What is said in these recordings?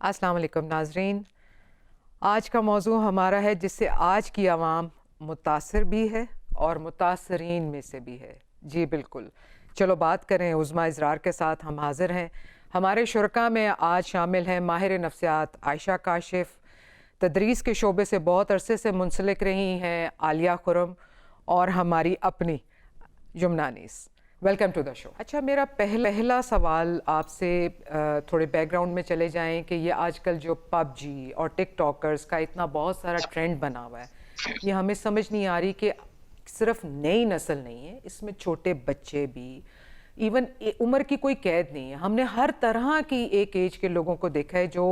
अस्सलाम वालेकुम नाज़रीन। आज का मौजू हमारा है जिससे आज की आवाम मुतासर भी है और मुतासरीन में से भी है। जी बिल्कुल, चलो बात करें। उज़्मा इज़रार के साथ हम हाज़िर हैं। हमारे शुरका में आज शामिल हैं माहिर नफ्सियात आयशा काशिफ़, तदरीस के शोबे से बहुत अरसे से मुंसलिक रही हैं आलिया खुरम, और हमारी अपनी Yamuna Anees. Welcome to the show. अच्छा, मेरा पहला सवाल आपसे, थोड़े बैकग्राउंड में चले जाएं कि ये आजकल जो पबजी और टिकटॉकर्स का इतना बहुत सारा ट्रेंड बना हुआ है, ये हमें समझ नहीं आ रही कि सिर्फ नई नस्ल नहीं है, इसमें छोटे बच्चे भी, इवन उम्र की कोई कैद नहीं है। हमने हर तरह की एक एज के लोगों को देखा है जो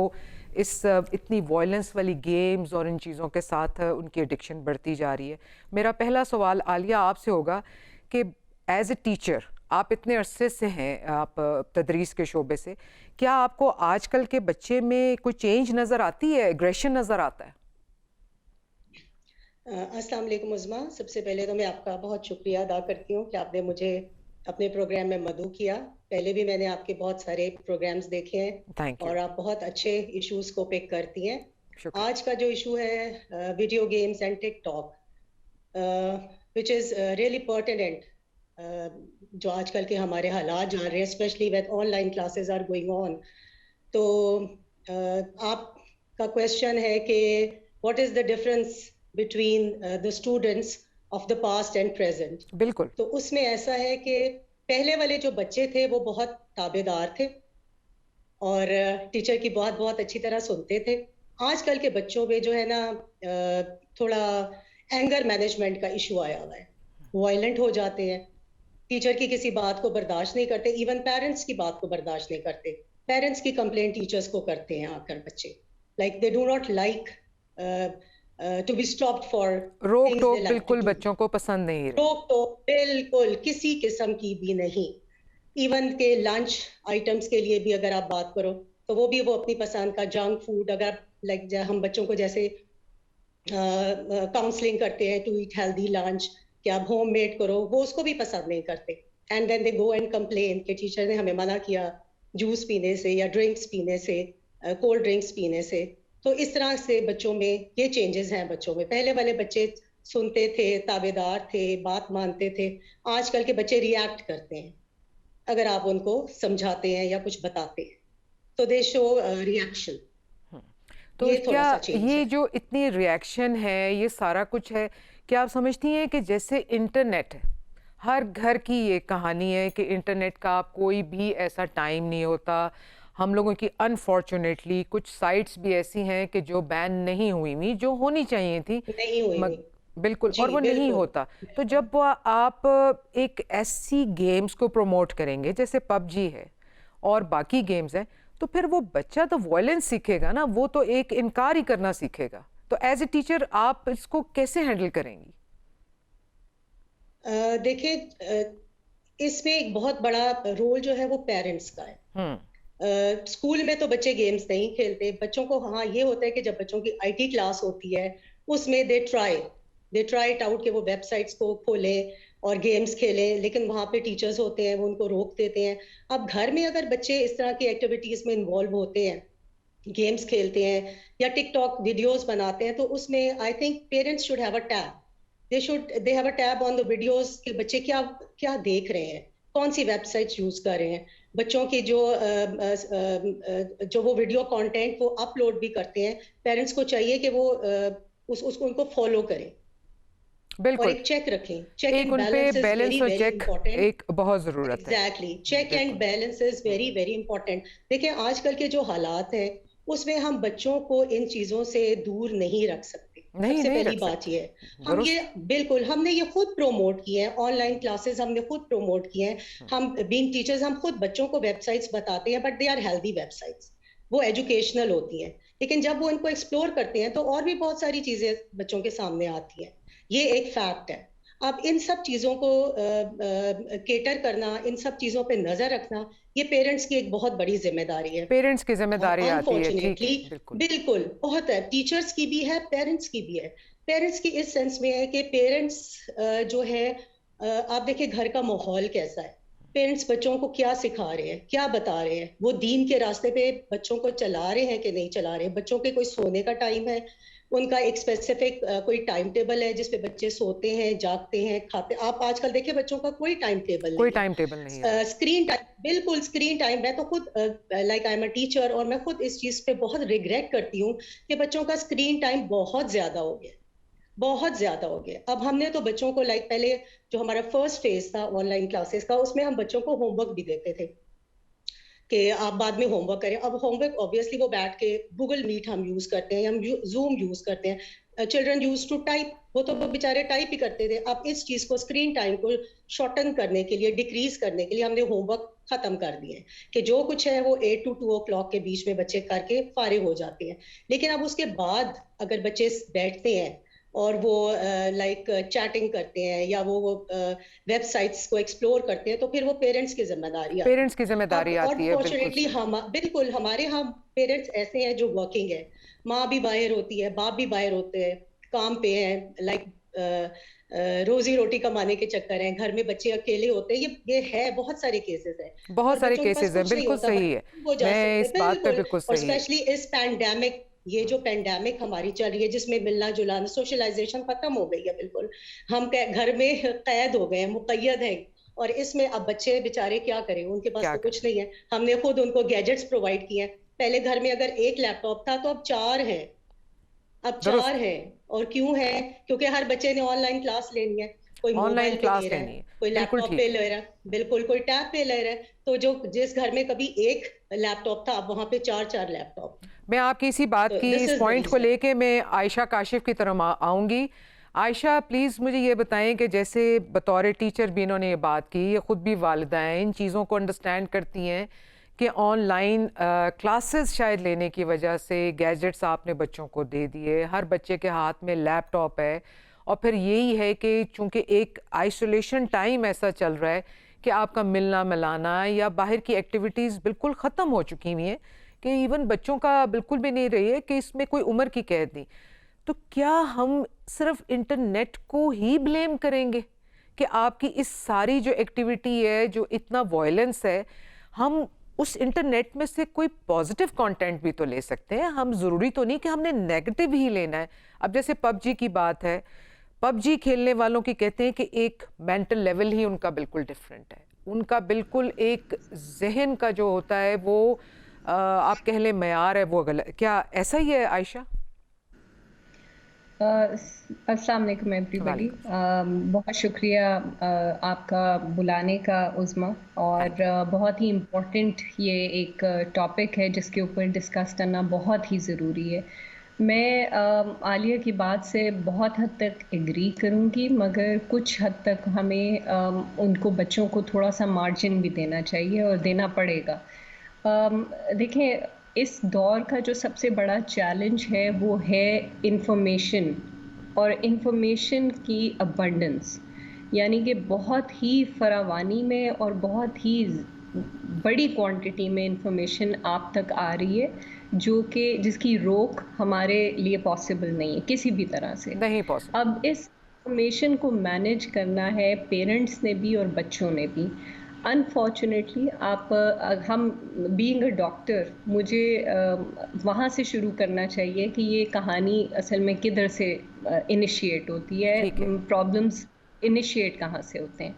इस इतनी वायलेंस वाली गेम्स और इन चीज़ों के साथ उनकी एडिक्शन बढ़ती जा रही है। मेरा पहला सवाल आलिया आपसे होगा कि एज ए टीचर, आप इतने अरसे से हैं, आप तदरीस के शोबे से, क्या आपको आजकल के बच्चे में कोई चेंज नज़र आती है, एग्रेशन नज़र आता है? अस्सलाम वालेकुम उज़्मा। सबसे पहले तो मैं आपका बहुत शुक्रिया अदा करती हूँ कि आपने मुझे अपने प्रोग्राम में मदऊ किया। पहले भी मैंने आपके बहुत सारे प्रोग्राम्स देखे हैं थैंक यू। और आप बहुत अच्छे इश्यूज़ को पिक करती हैं। शुक्रिया। आज का जो इशू है video games and TikTok, which is really pertinent, जो आजकल के हमारे हालात जा रहे हैं, specially when online classes are going on. तो आपका क्वेश्चन है कि what is the difference between the students of the past and present. बिल्कुल। तो उसमें ऐसा है कि पहले वाले जो बच्चे थे वो बहुत ताबेदार थे और टीचर की बहुत बहुत अच्छी तरह सुनते थे। आजकल के बच्चों में जो है ना, थोड़ा एंगर मैनेजमेंट का इशू आया हुआ है। वायलेंट हो जाते हैं, टीचर की किसी बात को बर्दाश्त नहीं करते, इवन पेरेंट्स की बात को बर्दाश्त नहीं करते। पेरेंट्स की कंप्लेंट टीचर्स को करते हैं आकर बच्चे, like they do not like to be stopped for रोक थिंग्स दे टोक लाइक टू बिल्कुल डू। बच्चों को पसंद नहीं रही। रोक तो बिल्कुल किसी किस्म की भी नहीं। इवन के लंच आइटम्स के लिए भी अगर आप बात करो तो वो भी वो अपनी पसंद का जंक फूड, अगर लाइक हम बच्चों को जैसे काउंसलिंग करते हैं टू ईट हेल्दी लंच, कि आप होम मेड करो, वो उसको भी पसंद नहीं करते। And then they go and complain कि टीचर ने हमें मना किया जूस पीने से या ड्रिंक्स पीने से, कोल्ड ड्रिंक्स पीने से। तो इस तरह से बच्चों में ये चेंजेस हैं। बच्चों में पहले वाले बच्चे सुनते थे, ताबेदार थे, बात मानते थे। आजकल के बच्चे रिएक्ट करते हैं अगर आप उनको समझाते हैं या कुछ बताते हैं, तो दे शो रिएक्शन। तो ये थोड़ा क्या सा चेंज ये है। जो इतनी रिएक्शन है, ये सारा कुछ है, क्या आप समझती हैं कि जैसे इंटरनेट है, हर घर की ये कहानी है कि इंटरनेट का कोई भी ऐसा टाइम नहीं होता। हम लोगों की अनफॉर्चुनेटली कुछ साइट्स भी ऐसी हैं कि जो बैन नहीं हुई हुई, जो होनी चाहिए थी। नहीं हुई मग हुई। बिल्कुल, जी और वो नहीं बिल्कुल होता। तो बिल्कुल। जब आप एक ऐसी गेम्स को प्रमोट करेंगे जैसे पबजी है और बाकी गेम्स हैं, तो फिर वो बच्चा तो वॉयलेंस सीखेगा ना, वो तो एक इनकार ही करना सीखेगा। तो एज ए टीचर आप इसको कैसे हैंडल करेंगी? देखिए, इसमें एक बहुत बड़ा रोल जो है वो पेरेंट्स का है। हम्म। स्कूल में तो बच्चे गेम्स नहीं खेलते बच्चों को। हाँ, ये होता है कि जब बच्चों की आईटी क्लास होती है उसमें दे ट्राई इट आउट, कि वो वेबसाइट्स को खोलें और गेम्स खेलें, लेकिन वहाँ पे टीचर्स होते हैं, वो उनको रोक देते हैं। अब घर में अगर बच्चे इस तरह की एक्टिविटीज में इन्वॉल्व होते हैं, गेम्स खेलते हैं या टिकटॉक वीडियोस बनाते हैं, तो उसमें I think parents should have a tab. They have a tab on the videos कि बच्चे क्या क्या देख रहे हैं, कौन सी वेबसाइट्स यूज कर रहे हैं। बच्चों की जो वो वीडियो कंटेंट वो अपलोड भी करते हैं, पेरेंट्स को चाहिए कि वो उसको उनको फॉलो करें और बिल्कुल। एक चेक रखें। चेक एक एंड उन पे बैलेंस इज वेरी बैलेंस और वेरी चेक इंपॉर्टेंट। एक बहुत ज़रूरत है। एग्जैक्टली, चेक एंड बिल्कुल। Balance is very very important. देखिए, आजकल के जो हालात हैं उसमें हम बच्चों को इन चीजों से दूर नहीं रख सकते। नहीं, सबसे नहीं पहली रख बात सकते। ये है, हम ये दुरुस्त। बिल्कुल हमने ये खुद प्रोमोट किए हैं, ऑनलाइन क्लासेस हमने खुद प्रोमोट किए हैं। हम बीइंग टीचर्स हम खुद बच्चों को वेबसाइट्स बताते हैं, but they are healthy websites, वो एजुकेशनल होती हैं। लेकिन जब वो इनको एक्सप्लोर करते हैं तो और भी बहुत सारी चीजें बच्चों के सामने आती हैं। ये एक फैक्ट है। अब इन सब चीजों को केटर करना, इन सब चीजों पे नजर रखना, ये पेरेंट्स की एक बहुत बड़ी जिम्मेदारी है। पेरेंट्स की और जिम्मेदारी आती है, ठीक अनफॉर्चुनेटली है, बिल्कुल। बिल्कुल बहुत है, टीचर्स की भी है, पेरेंट्स की भी है। पेरेंट्स की इस सेंस में है कि पेरेंट्स जो है, आप देखिए घर का माहौल कैसा है। पेरेंट्स बच्चों को क्या सिखा रहे हैं, क्या बता रहे हैं, वो दीन के रास्ते पे बच्चों को चला रहे हैं कि नहीं चला रहे हैं। बच्चों के कोई सोने का टाइम है, उनका एक स्पेसिफिक कोई टाइम टेबल है जिसपे बच्चे सोते हैं, जागते हैं, खाते। आप आजकल देखिए बच्चों का कोई टाइम टेबल कोई नहीं टाइम टेबल नहीं है। है। स्क्रीन टाइम, बिल्कुल स्क्रीन टाइम। मैं तो खुद like I am a teacher, और मैं खुद इस चीज पे बहुत रिग्रेट करती हूँ कि बच्चों का स्क्रीन टाइम बहुत ज्यादा हो गया, बहुत ज्यादा हो गया। अब हमने तो बच्चों को लाइक पहले जो हमारा फर्स्ट फेज था ऑनलाइन क्लासेस का, उसमें हम बच्चों को होमवर्क भी देते थे कि आप बाद में होमवर्क करें। अब होमवर्क ऑब्वियसली वो बैठ के गूगल मीट हम यूज करते हैं, हम जूम यूज करते हैं। चिल्ड्रन यूज टू टाइप, वो तो वो बेचारे टाइप ही करते थे। अब इस चीज को, स्क्रीन टाइम को शॉर्टन करने के लिए, डिक्रीज करने के लिए, हमने होमवर्क खत्म कर दिए कि जो कुछ है वो 8 to 2 o'clock के बीच में बच्चे करके फारिग हो जाते हैं। लेकिन अब उसके बाद अगर बच्चे बैठते हैं और वो लाइक चैटिंग करते हैं या वो वेबसाइट्स को एक्सप्लोर करते हैं, तो फिर वो पेरेंट्स की जिम्मेदारी आती पेरेंट्स है। की जिम्मेदारी अब आती है, बिल्कुल अनफॉर्चुनेटली सही। हम, बिल्कुल हमारे यहाँ पेरेंट्स ऐसे हैं जो वर्किंग है, माँ भी बाहर होती है, बाप भी बाहर होते हैं, काम पे हैं, लाइक रोजी रोटी कमाने के चक्कर हैं, घर में बच्चे अकेले होते हैं। ये है, बहुत सारे केसेस हैं। बहुत और सारे बच्चों के पास केसेस हैं, कुछ नहीं बिल्कुल होता, सही है। बच्चे वो जा मैं सकते हैं, इस बात पे बिल्कुल। बिल्कुल और सही है। स्पेशली इस पैंडेमिक, ये जो पैंडेमिक हमारी चल रही है, जिसमें मिलना जुलाना, सोशलाइजेशन खत्म हो गई है बिल्कुल। हम घर में कैद हो गए हैं, मुकैद हैं। और इसमें अब बच्चे बेचारे क्या करें, उनके पास क्या तो करें। कुछ नहीं है। हमने खुद उनको गैजेट्स प्रोवाइड किए हैं। पहले घर में अगर एक लैपटॉप था, तो अब 4 हैं। अब 4 दुरुस्त। है। और क्यों है? क्योंकि हर बच्चे ने ऑनलाइन क्लास लेनी है। कोई ऑनलाइन मोबाइल पे ले क्लास रहा लेनी है, है। कोई बिल्कुल लैपटॉप पे ठीक है। ले रहा है, बिल्कुल, कोई टैब पे ले रहा है। तो जो जिस घर में कभी एक लैपटॉप था, अब वहां पे 4 4 लैपटॉप। मैं आपकी इसी बात तो की, दिस इस इज द पॉइंट को रीजन। लेके मैं आयशा काशिफ की तरफ आऊँगी। आयशा प्लीज़ मुझे ये बताएं कि जैसे बतौर टीचर भी इन्होंने ये बात की, ये ख़ुद भी वालिदा हैं, इन चीज़ों को अंडरस्टैंड करती हैं कि ऑनलाइन क्लासेस शायद लेने की वजह से गैजेट्स आपने बच्चों को दे दिए, हर बच्चे के हाथ में लैपटॉप है, और फिर यही है कि चूँकि एक आइसोलेशन टाइम ऐसा चल रहा है कि आपका मिलना मिलाना या बाहर की एक्टिविटीज़ बिल्कुल ख़त्म हो चुकी हुई हैं, कि इवन बच्चों का बिल्कुल भी नहीं रही है कि इसमें कोई उम्र की कैद नहीं। तो क्या हम सिर्फ इंटरनेट को ही ब्लेम करेंगे कि आपकी इस सारी जो एक्टिविटी है, जो इतना वायलेंस है, हम उस इंटरनेट में से कोई पॉजिटिव कंटेंट भी तो ले सकते हैं। हम ज़रूरी तो नहीं कि हमने नेगेटिव ही लेना है। अब जैसे पबजी की बात है, पबजी खेलने वालों की कहते हैं कि एक मेंटल लेवल ही उनका बिल्कुल डिफरेंट है, उनका बिल्कुल एक जहन का जो होता है वो आप कह लें मयार है वो गलत। क्या ऐसा ही है आयशा? अस्सलाम वालेकुम एवरीबॉडी। वालेकुम सलाम। बहुत शुक्रिया आपका बुलाने का उज़्मा, और थैंक यू। बहुत ही इम्पोर्टेंट ये एक टॉपिक है जिसके ऊपर डिस्कस करना बहुत ही ज़रूरी है। मैं आलिया की बात से बहुत हद तक एग्री करूँगी, मगर कुछ हद तक हमें उनको बच्चों को थोड़ा सा मार्जिन भी देना चाहिए और देना पड़ेगा। देखें, इस दौर का जो सबसे बड़ा चैलेंज है वो है इंफॉर्मेशन, और इंफॉर्मेशन की अबंडेंस, यानी कि बहुत ही फरावानी में और बहुत ही बड़ी क्वांटिटी में इंफॉर्मेशन आप तक आ रही है, जो कि जिसकी रोक हमारे लिए पॉसिबल नहीं है किसी भी तरह से। नहीं पॉसिबल। अब इस इंफॉर्मेशन को मैनेज करना है पेरेंट्स ने भी और बच्चों ने भी। अनफॉर्चुनेटली हम बीइंग अ डॉक्टर, मुझे वहाँ से शुरू करना चाहिए कि ये कहानी असल में किधर से इनिशिएट होती है, ठीक है। प्रॉब्लम्स इनिशिएट कहाँ से होते हैं।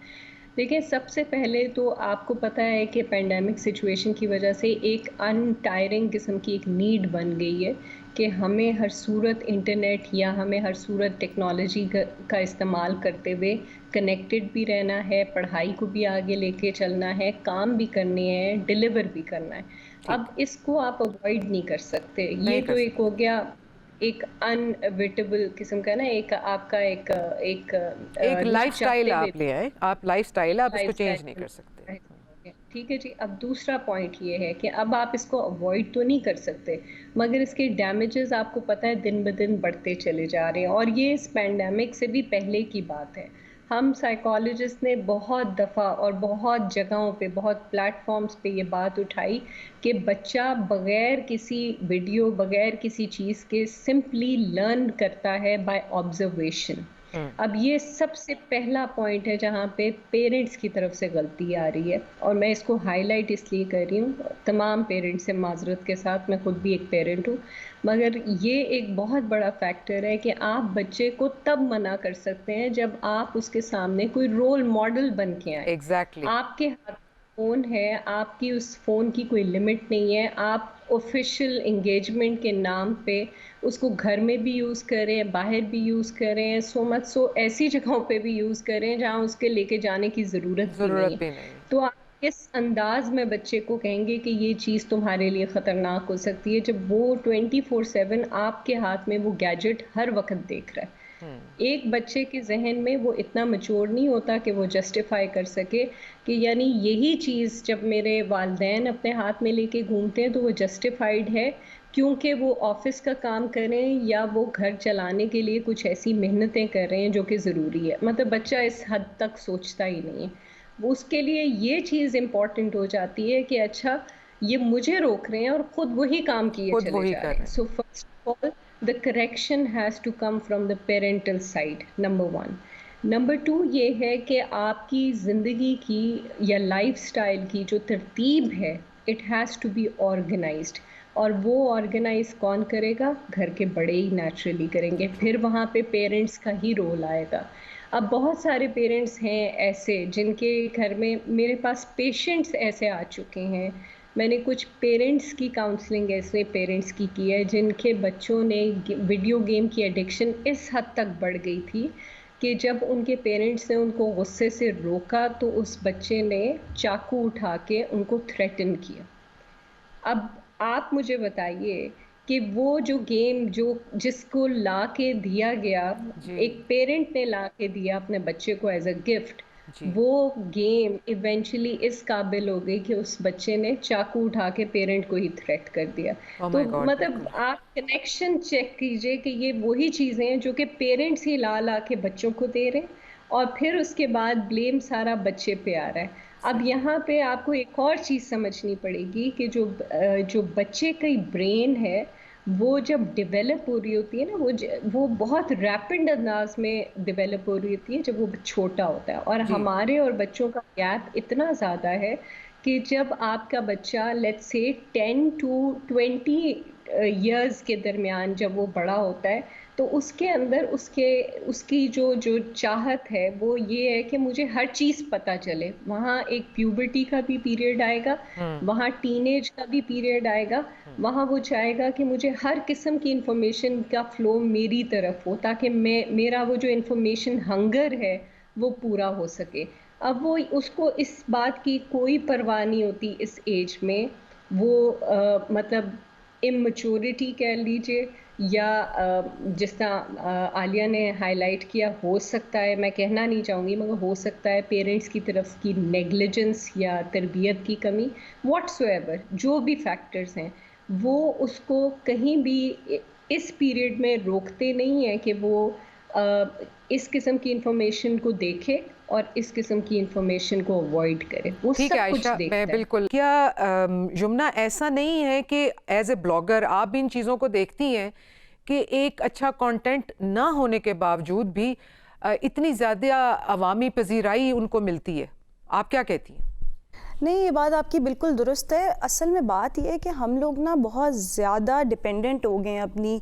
देखिए, सबसे पहले तो आपको पता है कि पेंडेमिक सिचुएशन की वजह से एक अनटायरिंग किस्म की एक नीड बन गई है कि हमें हर सूरत इंटरनेट या हमें हर सूरत टेक्नोलॉजी का इस्तेमाल करते हुए कनेक्टेड भी रहना है, पढ़ाई को भी आगे लेके चलना है, काम भी करने हैं, डिलीवर भी करना है। ठीक अब है। इसको आप अवॉइड नहीं कर सकते। ये नहीं कर तो एक हो सकते। गया, एक अनअवॉइडेबल किस्म का ना, एक आपका एक एक एक ना लाइफस्टाइल चाहते हुए आप ले आए, आप लाइफस्टाइल आप उसको चेंज नहीं लाइफस्टाइल। कर सकते। ठीक है जी। अब दूसरा पॉइंट ये है कि अब आप इसको अवॉइड तो नहीं कर सकते, मगर इसके डैमेजेस आपको पता है दिन ब दिन बढ़ते चले जा रहे हैं, और ये इस पैंडेमिक से भी पहले की बात है। हम साइकोलॉजिस्ट ने बहुत दफ़ा और बहुत जगहों पे, बहुत प्लेटफॉर्म्स पे ये बात उठाई कि बच्चा बगैर किसी वीडियो, बगैर किसी चीज़ के सिंपली लर्न करता है बाय ऑब्जर्वेशन। अब ये सबसे पहला पॉइंट है जहाँ पे पेरेंट्स की तरफ से गलती आ रही है, और मैं इसको हाईलाइट इसलिए कर रही हूँ तमाम पेरेंट्स से माजरत के साथ, मैं खुद भी एक पेरेंट हूँ, मगर ये एक बहुत बड़ा फैक्टर है कि आप बच्चे को तब मना कर सकते हैं जब आप उसके सामने कोई रोल मॉडल बन के आए। एग्जैक्टली। आपके हाथ फ़ोन है, आपकी उस फ़ोन की कोई लिमिट नहीं है, आप ऑफिशियल एंगेजमेंट के नाम पे उसको घर में भी यूज़ करें, बाहर भी यूज़ करें, सो ऐसी जगहों पे भी यूज़ करें जहाँ उसके लेके जाने की ज़रूरत भी नहीं ज़रूरत है। भी नहीं। तो आप किस अंदाज में बच्चे को कहेंगे कि ये चीज़ तुम्हारे लिए ख़तरनाक हो सकती है, जब वो 24/7 आपके हाथ में वो गैजेट हर वक्त देख रहा है। एक बच्चे के जहन में वो इतना मैच्योर नहीं होता कि वो जस्टिफाई कर सके कि यानी यही चीज़ जब मेरे वालिदैन अपने हाथ में लेके घूमते हैं तो वो जस्टिफाइड है, क्योंकि वो ऑफिस का काम कर रहे हैं या वो घर चलाने के लिए कुछ ऐसी मेहनतें कर रहे हैं जो कि ज़रूरी है। मतलब बच्चा इस हद तक सोचता ही नहीं है। वो उसके लिए ये चीज़ इम्पॉर्टेंट हो जाती है कि अच्छा, ये मुझे रोक रहे हैं और खुद वही काम किए खुद चले वही जा कर रहे रहे हैं। हैं। So first of all the correction has to come from the parental side, number 1. Number 2 ये है कि आपकी ज़िंदगी की या लाइफस्टाइल की जो तरतीब है, it has to be organised, और वो ऑर्गेनाइज कौन करेगा? घर के बड़े ही नेचुरली करेंगे, फिर वहाँ पे पेरेंट्स का ही रोल आएगा। अब बहुत सारे पेरेंट्स हैं ऐसे जिनके घर में, मेरे पास पेशेंट्स ऐसे आ चुके हैं, मैंने कुछ पेरेंट्स की काउंसलिंग ऐसे पेरेंट्स की है जिनके बच्चों ने वीडियो गेम की एडिक्शन इस हद तक बढ़ गई थी कि जब उनके पेरेंट्स ने उनको गुस्से से रोका तो उस बच्चे ने चाकू उठा के उनको थ्रेटन किया। अब आप मुझे बताइए कि वो जो गेम जो जिसको ला के दिया गया, जी। एक पेरेंट ने ला के दिया अपने बच्चे को एज अ गिफ्ट, जी। वो गेम इवेंचुअली इस काबिल हो गई कि उस बच्चे ने चाकू उठा के पेरेंट को ही थ्रेट कर दिया। ओह तो माय गॉड, मतलब बिल्कुल। आप कनेक्शन चेक कीजिए कि ये वही चीज़ें हैं जो कि पेरेंट्स ही ला ला के बच्चों को दे रहे हैं, और फिर उसके बाद ब्लेम सारा बच्चे पे आ रहा है। अब सही। यहाँ पे आपको एक और चीज़ समझनी पड़ेगी कि जो बच्चे की ब्रेन है, वो जब डेवलप हो रही होती है ना, वो बहुत रैपिड अंदाज में डेवलप हो रही होती है जब वो छोटा होता है, और जी। हमारे और बच्चों का गैप इतना ज़्यादा है कि जब आपका बच्चा लेट्स से 10 टू 20 इयर्स के दरमियान जब वो बड़ा होता है, तो उसके अंदर उसकी जो चाहत है वो ये है कि मुझे हर चीज़ पता चले। वहाँ एक प्यूबर्टी का भी पीरियड आएगा, वहाँ टीनेज का भी पीरियड आएगा, वहाँ वो चाहेगा कि मुझे हर किस्म की इंफॉर्मेशन का फ्लो मेरी तरफ हो, ताकि मेरा वो जो इंफॉर्मेशन हंगर है वो पूरा हो सके। अब वो उसको इस बात की कोई परवाह नहीं होती इस एज में, वो मतलब इमैच्योरिटी कह लीजिए या जिस तरह आलिया ने हाईलाइट किया, हो सकता है, मैं कहना नहीं चाहूँगी मगर हो सकता है पेरेंट्स की तरफ की नेग्लिजेंस या तरबियत की कमी, व्हाट्सोएवर जो भी फैक्टर्स हैं, वो उसको कहीं भी इस पीरियड में रोकते नहीं है कि वो इस किस्म की इंफॉर्मेशन को देखे और इस किस्म की इंफॉर्मेशन को अवॉइड करे। वो ठीक है सब कुछ आयशा, मैं देखता है। बिल्कुल। क्या यमुना ऐसा नहीं है कि एज ए ब्लॉगर आप भी इन चीज़ों को देखती हैं कि एक अच्छा कंटेंट ना होने के बावजूद भी इतनी ज़्यादा अवामी पजीराई उनको मिलती है? आप क्या कहती हैं? नहीं, ये बात आपकी बिल्कुल दुरुस्त है। असल में बात ये है कि हम लोग ना बहुत ज़्यादा डिपेंडेंट हो गए हैं अपनी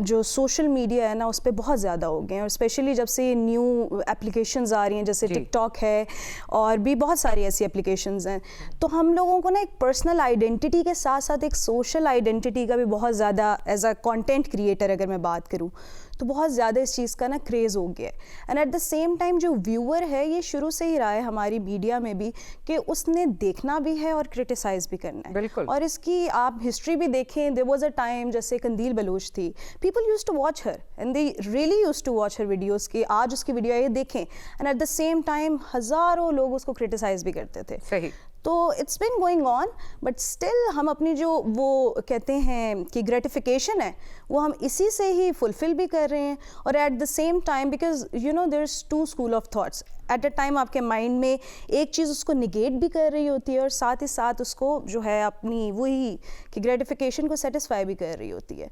जो सोशल मीडिया है ना उस पे बहुत ज़्यादा हो गए हैं, और स्पेशली जब से ये न्यू एप्लीकेशंस आ रही हैं जैसे टिकटॉक है और भी बहुत सारी ऐसी एप्लीकेशंस हैं, तो हम लोगों को ना एक पर्सनल आइडेंटिटी के साथ साथ एक सोशल आइडेंटिटी का भी बहुत ज़्यादा एज अ कंटेंट क्रिएटर अगर मैं बात करूँ तो बहुत ज़्यादा इस चीज़ का ना क्रेज़ हो गया है। And at the same time जो व्यूअर है ये शुरू से ही रहा है हमारी मीडिया में भी कि उसने देखना भी है और क्रिटिसाइज़ भी करना है। बिल्कुल। और इसकी आप हिस्ट्री भी देखें, देयर वाज अ टाइम जैसे कंदील बलूच थी, people used to watch her and they really used to watch her videos की, आज उसकी वीडियो ये देखें and at the same time हज़ारों लोग उसको क्रिटिसाइज़ भी करते थे। सही। तो it's been going on, but still हम अपनी जो वो कहते हैं कि ग्रेटिफिकेशन है वो हम इसी से ही फुलफिल भी कर रहे हैं। और at the same time because you know there is two school of thoughts, at a time आपके माइंड में एक चीज़ उसको निगेट भी कर रही होती है और साथ ही साथ उसको जो है अपनी वही कि ग्रेटिफिकेशन को सेटिस्फाई भी कर रही होती है।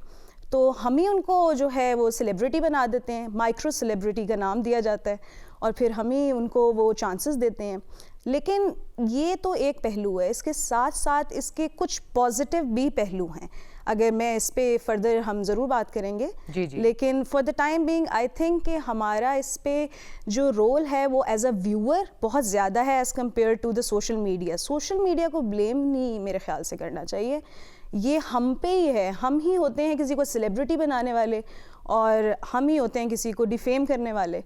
तो हम ही उनको जो है वो सेलिब्रिटी बना देते हैं, माइक्रो सेलिब्रिटी का नाम दिया जाता है, और फिर हम ही उनको वो चांसेस देते हैं। लेकिन ये तो एक पहलू है, इसके साथ साथ इसके कुछ पॉजिटिव भी पहलू हैं। अगर मैं इस पे फर्दर हम ज़रूर बात करेंगे जी जी। लेकिन for the time being I think कि हमारा इस पे जो रोल है वो एज अ व्यूअर बहुत ज़्यादा है as compared to the social media. Social media को ब्लेम नहीं मेरे ख्याल से करना चाहिए, ये हम पे ही है। हम ही होते हैं किसी को सेलिब्रिटी बनाने वाले, और हम ही होते हैं किसी को डिफेम करने वाले।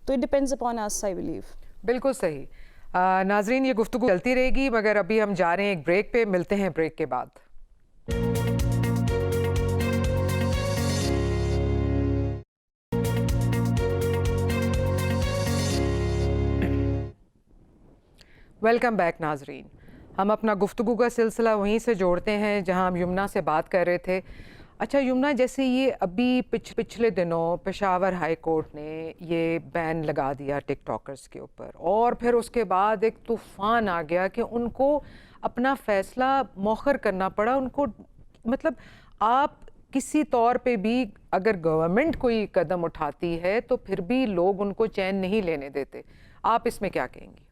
तो it depends upon us, I believe. बिल्कुल सही। नाजरीन, ये गुफ्तगू चलती रहेगी, मगर अभी हम जा रहे हैं एक ब्रेक पे। मिलते हैं ब्रेक के बाद। वेलकम बैक नाजरीन। हम अपना गुफ्तगू का सिलसिला वहीं से जोड़ते हैं जहां हम यमुना से बात कर रहे थे। अच्छा यमुना, जैसे ये अभी पिछले दिनों पेशावर हाई कोर्ट ने ये बैन लगा दिया टिकटॉकर्स के ऊपर, और फिर उसके बाद एक तूफ़ान आ गया कि उनको अपना फ़ैसला मौखर करना पड़ा। उनको मतलब आप किसी तौर पे भी अगर गवर्नमेंट कोई कदम उठाती है तो फिर भी लोग उनको चैन नहीं लेने देते। आप इसमें क्या कहेंगी?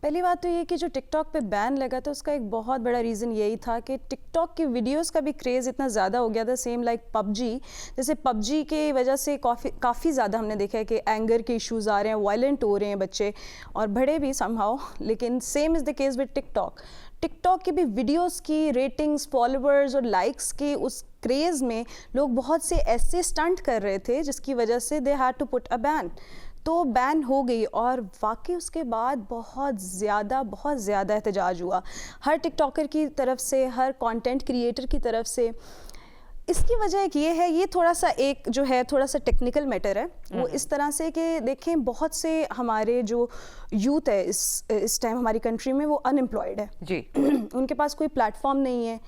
पहली बात तो ये कि जो टिकटॉक पे बैन लगा था उसका एक बहुत बड़ा रीज़न यही था कि टिकटॉक की वीडियोस का भी क्रेज़ इतना ज़्यादा हो गया था, सेम लाइक पबजी। जैसे पबजी के वजह से काफ़ी ज़्यादा हमने देखा है कि एंगर के इश्यूज़ आ रहे हैं, वायलेंट हो रहे हैं बच्चे और बड़े भी समहाउ। लेकिन same is the case with TikTok. TikTok की भी वीडियोस की रेटिंग्स, फॉलोअर्स और लाइक्स के उस क्रेज़ में लोग बहुत से ऐसे स्टंट कर रहे थे जिसकी वजह से they had to put a ban. तो बैन हो गई और वाकई उसके बाद बहुत ज़्यादा एहतजाज हुआ हर टिकटॉकर की तरफ से, हर कंटेंट क्रिएटर की तरफ से। इसकी वजह एक ये है, ये थोड़ा सा एक जो है थोड़ा सा टेक्निकल मैटर है वो इस तरह से कि देखें बहुत से हमारे जो यूथ है इस टाइम हमारी कंट्री में वो अनएम्प्लॉयड है जी। उनके पास कोई प्लेटफॉर्म नहीं है,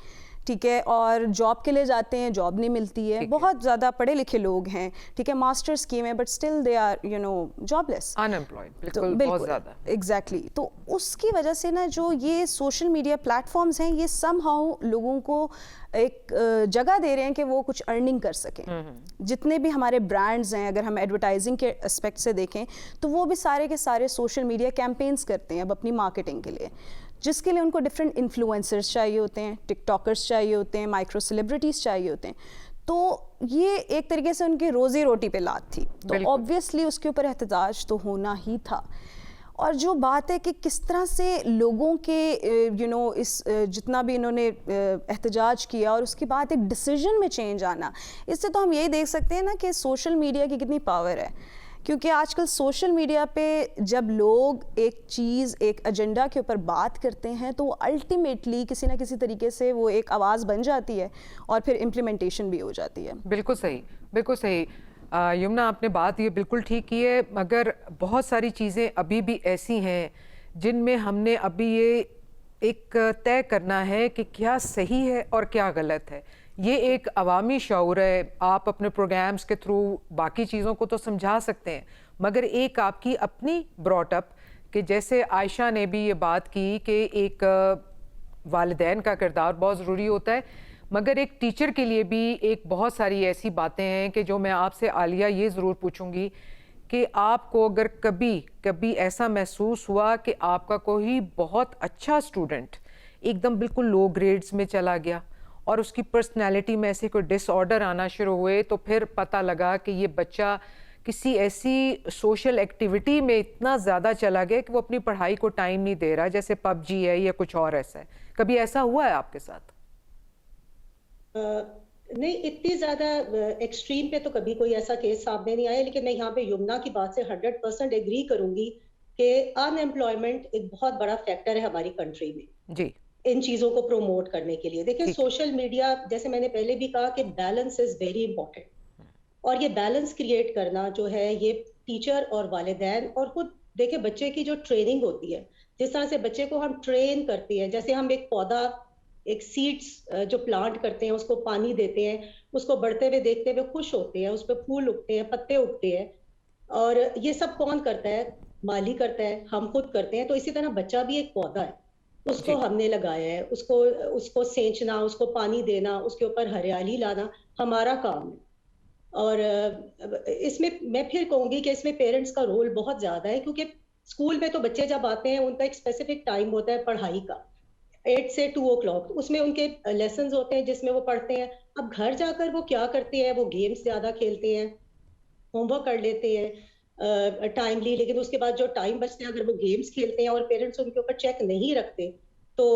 ठीक है, और जॉब के लिए जाते हैं, जॉब नहीं मिलती है। बहुत ज़्यादा पढ़े लिखे लोग हैं, ठीक है, मास्टर स्कीम है, but still they are jobless, unemployed. बिल्कुल, बहुत ज़्यादा। एग्जैक्टली। तो उसकी वजह से ना जो ये सोशल मीडिया प्लेटफॉर्म्स हैं ये समहाउ लोगों को एक जगह दे रहे हैं कि वो कुछ अर्निंग कर सकें। जितने भी हमारे ब्रांड्स हैं, अगर हम एडवर्टाइजिंग के एस्पेक्ट से देखें तो वो भी सारे के सारे सोशल मीडिया कैंपेन्स करते हैं अब अपनी मार्केटिंग के लिए, जिसके लिए उनको डिफरेंट इन्फ्लुएंसर्स चाहिए होते हैं, टिकटॉकर्स चाहिए होते हैं, माइक्रो सेलिब्रिटीज़ चाहिए होते हैं। तो ये एक तरीके से उनकी रोज़ी रोटी पे लात थी, तो ऑब्वियसली उसके ऊपर एहतजाज तो होना ही था। और जो बात है कि किस तरह से लोगों के इस जितना भी इन्होंने एहतजाज किया और उसके बाद एक डिसीजन में चेंज आना, इससे तो हम यही देख सकते हैं ना कि सोशल मीडिया की कितनी पावर है। क्योंकि आजकल सोशल मीडिया पे जब लोग एक चीज़, एक एजेंडा के ऊपर बात करते हैं तो अल्टीमेटली किसी ना किसी तरीके से वो एक आवाज़ बन जाती है और फिर इम्प्लीमेंटेशन भी हो जाती है। बिल्कुल सही, बिल्कुल सही। यमुना, आपने बात ये बिल्कुल ठीक की है, मगर बहुत सारी चीज़ें अभी भी ऐसी हैं जिनमें हमने अभी ये एक तय करना है कि क्या सही है और क्या गलत है। ये एक अवामी शऊर है। आप अपने प्रोग्राम्स के थ्रू बाकी चीज़ों को तो समझा सकते हैं, मगर एक आपकी अपनी ब्रॉटअप कि जैसे आयशा ने भी ये बात की कि एक वालिदैन का किरदार बहुत ज़रूरी होता है, मगर एक टीचर के लिए भी एक बहुत सारी ऐसी बातें हैं कि जो मैं आपसे आलिया ये ज़रूर पूछूंगी कि आपको अगर कभी ऐसा महसूस हुआ कि आपका कोई बहुत अच्छा स्टूडेंट एकदम बिल्कुल लो ग्रेड्स में चला गया और उसकी पर्सनैलिटी में ऐसे कोई डिसऑर्डर आना शुरू हुए, तो फिर पता लगा कि ये बच्चा किसी ऐसी सोशल एक्टिविटी में इतना ज़्यादा चला गया कि वो अपनी पढ़ाई को टाइम नहीं दे रहा, जैसे पबजी है या कुछ और ऐसा है। कभी ऐसा हुआ है आपके साथ? नहीं, इतनी ज़्यादा एक्सट्रीम पे तो कभी कोई ऐसा केस सामने नहीं आया, लेकिन मैं यहाँ पे यमुना की बात से 100% एग्री करूंगी कि अनएम्प्लॉयमेंट एक बहुत बड़ा फैक्टर है हमारी कंट्री में जी। इन चीज़ों को प्रमोट करने के लिए। देखिए, सोशल मीडिया, जैसे मैंने पहले भी कहा कि बैलेंस इज़ वेरी इंपॉर्टेंट, और ये बैलेंस क्रिएट करना जो है ये टीचर और वालिदैन और खुद देखिए बच्चे की जो ट्रेनिंग होती है, जिस तरह से बच्चे को हम ट्रेन करते हैं, जैसे हम एक पौधा, एक सीड्स जो प्लांट करते हैं उसको पानी देते हैं, उसको बढ़ते हुए देखते हुए खुश होते हैं, उस पर फूल उगते हैं, पत्ते उगते हैं, और ये सब कौन करता है? माली करता है, हम खुद करते हैं। तो इसी तरह बच्चा भी एक पौधा है, उसको हमने लगाया है, उसको सेंचना, उसको पानी देना, उसके ऊपर हरियाली लाना हमारा काम है। और इसमें मैं फिर कहूंगी कि इसमें पेरेंट्स का रोल बहुत ज्यादा है, क्योंकि स्कूल में तो बच्चे जब आते हैं उनका एक स्पेसिफिक टाइम होता है पढ़ाई का, 8 से 2 o'clock, उसमें उनके लेसन्स होते हैं जिसमें वो पढ़ते हैं। अब घर जाकर वो क्या करते हैं, वो गेम्स ज्यादा खेलते हैं, होमवर्क कर लेते हैं टाइमली, लेकिन उसके बाद जो टाइम बचते हैं अगर वो गेम्स खेलते हैं और पेरेंट्स उनके ऊपर चेक नहीं रखते, तो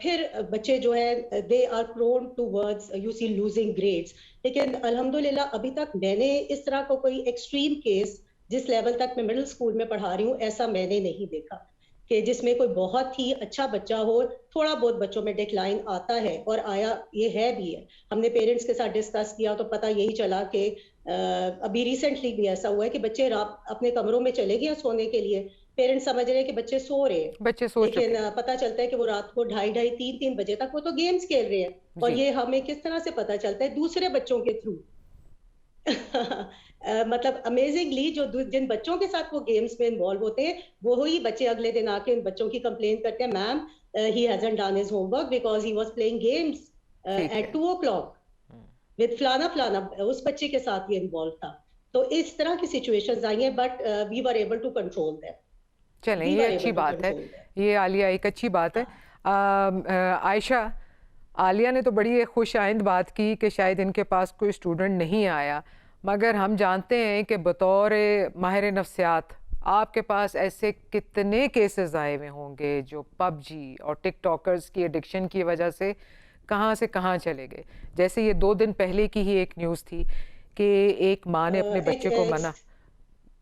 फिर बच्चे जो है they are prone towards you see losing grades. लेकिन अल्हम्दुलिल्लाह अभी तक मैंने इस तरह का कोई एक्सट्रीम केस, जिस लेवल तक मैं मिडिल स्कूल में पढ़ा रही हूँ, ऐसा मैंने नहीं देखा कि जिसमें कोई बहुत ही अच्छा बच्चा हो। थोड़ा बहुत बच्चों में डिक्लाइन आता है और आया, ये है भी है। हमने पेरेंट्स के साथ डिस्कस किया तो पता यही चला कि अभी रिसेंटली भी ऐसा हुआ है कि बच्चे रात अपने कमरों में चले गए सोने के लिए, पेरेंट्स समझ रहे हैं कि बच्चे सो रहे हैं, बच्चे सो चुके लेकिन पता चलता है कि वो रात को 2:30-3 बजे तक वो तो गेम्स खेल रहे हैं। और जी। ये हमें किस तरह से पता चलता है, दूसरे बच्चों के थ्रू। मतलब अमेजिंगली जिन बच्चों के साथ वो गेम्स में इन्वॉल्व होते हैं, वो ही बच्चे अगले दिन आके उन बच्चों की कंप्लेन करते हैं, ma'am he hasn't done his homework because he was playing games ठीक है। एट 2 o'clock विद फलाना फलाना, उस बच्चे के साथ ये इन्वॉल्व था। तो इस तरह की सिचुएशंस आई हैं, but we were able to control them. चलें, वी ये वर अच्छी एबल टू बात है। Control them. ये आलिया एक अच्छी बात है। आयशा, आलिया ने तो बड़ी एक खुश आइंद बात की कि शायद इनके पास कोई स्टूडेंट नहीं आया, मगर हम जानते हैं कि बतौर माहिर नफ्सियात आपके पास ऐसे कितने केसेस आए हुए होंगे जो पबजी और टिकटॉकर्स की एडिक्शन की वजह से कहाँ से कहाँ चले गए। जैसे ये 2 दिन पहले की ही एक न्यूज़ थी कि एक माँ ने अपने बच्चे को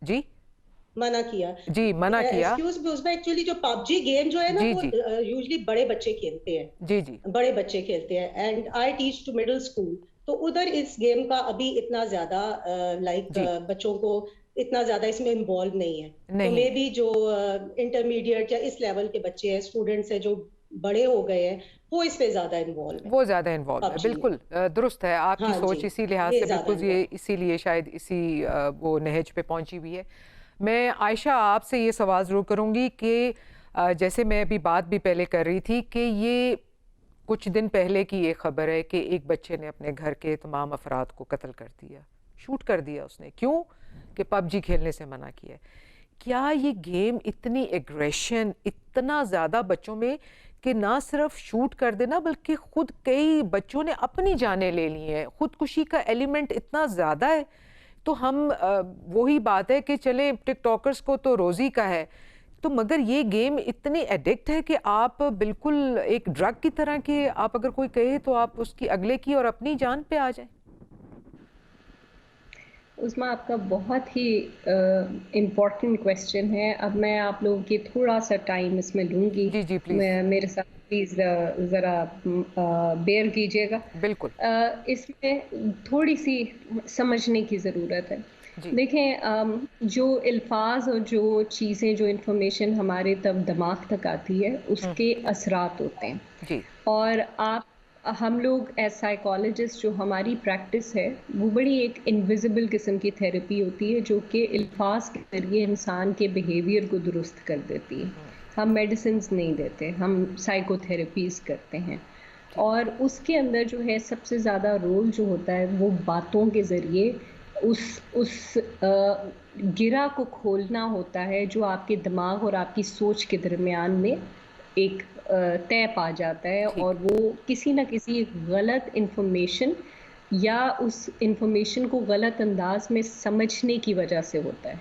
जी मना किया। मना किया। एक्सक्यूज मी, उसमें एक्चुअली जो पबजी गेम जो है ना, जी वो जी यूजुअली बड़े बच्चे खेलते हैं, जी जी बड़े बच्चे खेलते हैं। And I teach to middle school, तो उधर इस गेम का अभी इतना ज्यादा जी बच्चों को इतना ज्यादा इसमें इन्वॉल्व नहीं है। तो नहीं मे है। बी जो इंटरमीडिएट या इस लेवल के बच्चे हैं, स्टूडेंट्स हैं जो बड़े हो गए हैं, वो इसमें ज्यादा इन्वॉल्व है, वो ज़्यादा इन्वॉल्व है। पबजी में। बिल्कुल दुरुस्त है आपकी हाँ जी, सोच, इसी लिहाज ये से ज्यादा बिल्कुल ये इन्वॉल्व। इसीलिए शायद इसी वो नहज पे पहुंची हुई है। मैं आयशा आपसे ये सवाल ज़रूर करूंगी कि जैसे मैं अभी बात भी पहले कर रही थी कि ये कुछ दिन पहले की ये खबर है कि एक बच्चे ने अपने घर के तमाम अफराद को कत्ल कर दिया, शूट कर दिया उसने। क्यों? कि पबजी खेलने से मना किया है। क्या ये गेम इतनी एग्रेशन, इतना ज़्यादा बच्चों में कि ना सिर्फ शूट कर देना बल्कि खुद कई बच्चों ने अपनी जानें ले ली हैं, खुदकुशी का एलिमेंट इतना ज़्यादा है। तो हम वही बात है कि चले टिकटॉकर्स को तो रोज़ी का है, तो मगर ये गेम इतनी एडिक्ट है कि आप बिल्कुल एक ड्रग की तरह के, आप अगर कोई कहे तो आप उसकी अगले की और अपनी जान पे आ जाए। उसमें आपका बहुत ही इम्पोर्टेंट क्वेश्चन है। अब मैं आप लोगों की थोड़ा सा टाइम इसमें लूँगी, जी जी प्लीज़। मेरे साथ प्लीज़ ज़रा बेयर कीजिएगा। बिल्कुल इसमें थोड़ी सी समझने की ज़रूरत है। जी देखें, जो अल्फाज और जो चीज़ें, जो इंफॉर्मेशन हमारे तब दिमाग तक आती है, उसके असरात होते हैं। जी और हम लोग एज साइकोलॉजिस्ट, जो हमारी प्रैक्टिस है, वो बड़ी एक इनविजिबल किस्म की थेरेपी होती है जो कि अल्फाज के ज़रिए इंसान के बिहेवियर को दुरुस्त कर देती है। हम मेडिसिन नहीं देते, हम साइकोथेरेपीज करते हैं। और उसके अंदर जो है सबसे ज़्यादा रोल जो होता है वो बातों के ज़रिए उस गिरा को खोलना होता है जो आपके दिमाग और आपकी सोच के दरमियान में एक तय पा जाता है, और वो किसी न किसी गलत इंफॉर्मेशन या उस इंफॉर्मेशन को गलत अंदाज में समझने की वजह से होता है।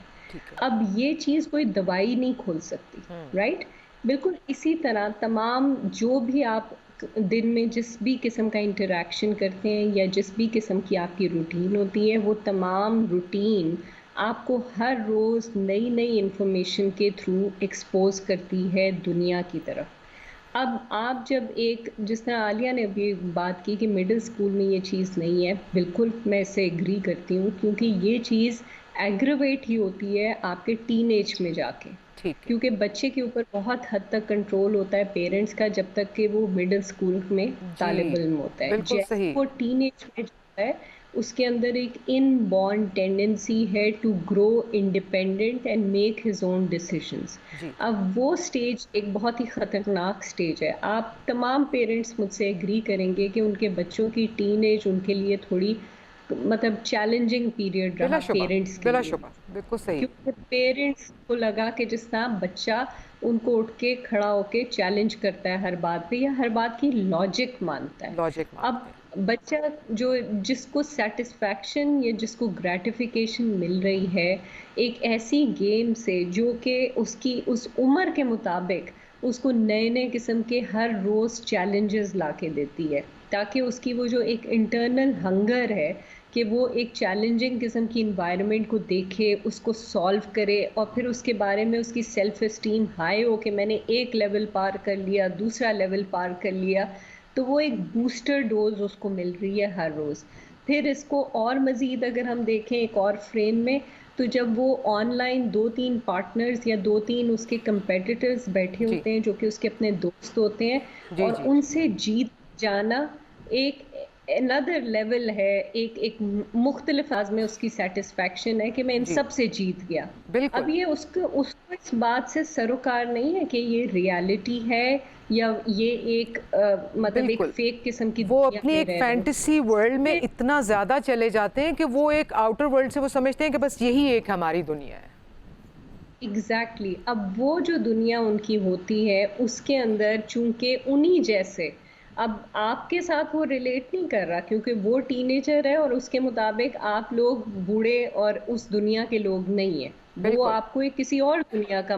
अब ये चीज़ कोई दवाई नहीं खोल सकती, राइट? बिल्कुल इसी तरह तमाम जो भी आप दिन में जिस भी किस्म का इंटरेक्शन करते हैं या जिस भी किस्म की आपकी रूटीन होती है, वो तमाम रूटीन आपको हर रोज़ नई नई इंफॉर्मेशन के थ्रू एक्सपोज करती है दुनिया की तरफ। अब आप जब जिस तरह आलिया ने अभी बात की कि मिडिल स्कूल में ये चीज़ नहीं है, बिल्कुल मैं इससे एग्री करती हूँ, क्योंकि ये चीज़ एग्रवेट ही होती है आपके टीनेज में जाके, क्योंकि बच्चे के ऊपर बहुत हद तक कंट्रोल होता है पेरेंट्स का जब तक कि वो मिडिल स्कूल में तालिब इल्म होता है। जैसे वो टीनेज में है उसके अंदर एक इनबॉर्न टेंडेंसी है to grow independent and make his own decisions. जी अब वो स्टेज एक बहुत ही खतरनाक स्टेज है। आप तमाम पेरेंट्स मुझसे एग्री करेंगे कि उनके बच्चों की टीन एज उनके लिए थोड़ी मतलब चैलेंजिंग पीरियड रहा पेरेंट्स के बिला लिए, शुबा बिल्कुल सही। क्योंकि पेरेंट्स को लगा कि जिस तरह बच्चा उनको उठ के खड़ा होके चैलेंज करता है हर बात पे या हर बात की लॉजिक मानता है। लॉजिक अब मानते हैं। बच्चा जो जिसको सेटिस्फैक्शन या जिसको ग्रेटिफिकेशन मिल रही है एक ऐसी गेम से जो कि उसकी उस उम्र के मुताबिक उसको नए नए किस्म के हर रोज चैलेंजेस लाके देती है, ताकि उसकी वो जो एक इंटरनल हंगर है कि वो एक चैलेंजिंग किस्म की इन्वायरमेंट को देखे, उसको सॉल्व करे और फिर उसके बारे में उसकी सेल्फ एस्टीम हाई हो कि मैंने एक लेवल पार कर लिया, दूसरा लेवल पार कर लिया, तो वो एक बूस्टर डोज उसको मिल रही है हर रोज़। फिर इसको और मज़ीद अगर हम देखें एक और फ्रेम में, तो जब वो ऑनलाइन 2-3 पार्टनर्स या 2-3 उसके कंपेटिटर्स बैठे जी होते हैं जो कि उसके अपने दोस्त होते हैं जी और जी उनसे जीत जाना एक अनदर लेवल है, एक मुख्तलिफ आज में उसकी सेटिस्फैक्शन है कि मैं इन जी सब से जीत गया। अब बिल्कुल ये उसको उसको इस बात से सरोकार नहीं है कि ये रियलिटी है या ये एक मतलब एक बिल्कुल। फेक किस्म की वो दुनिया अपनी में एक रह रहे फैंटेसी वर्ल्ड में हैं। इतना ज़्यादा चले जाते हैं कि वो एक आउटर वर्ल्ड से वो समझते हैं कि बस यही एक हमारी दुनिया है। एग्जैक्टली अब वो जो दुनिया उनकी होती है उसके अंदर चूंकि उन्हीं जैसे अब आपके साथ वो रिलेट नहीं कर रहा क्योंकि वो टीनेजर है और उसके मुताबिक आप लोग बूढ़े और उस दुनिया के लोग नहीं है, वो बिल्कुल आपको एक किसी और दुनिया का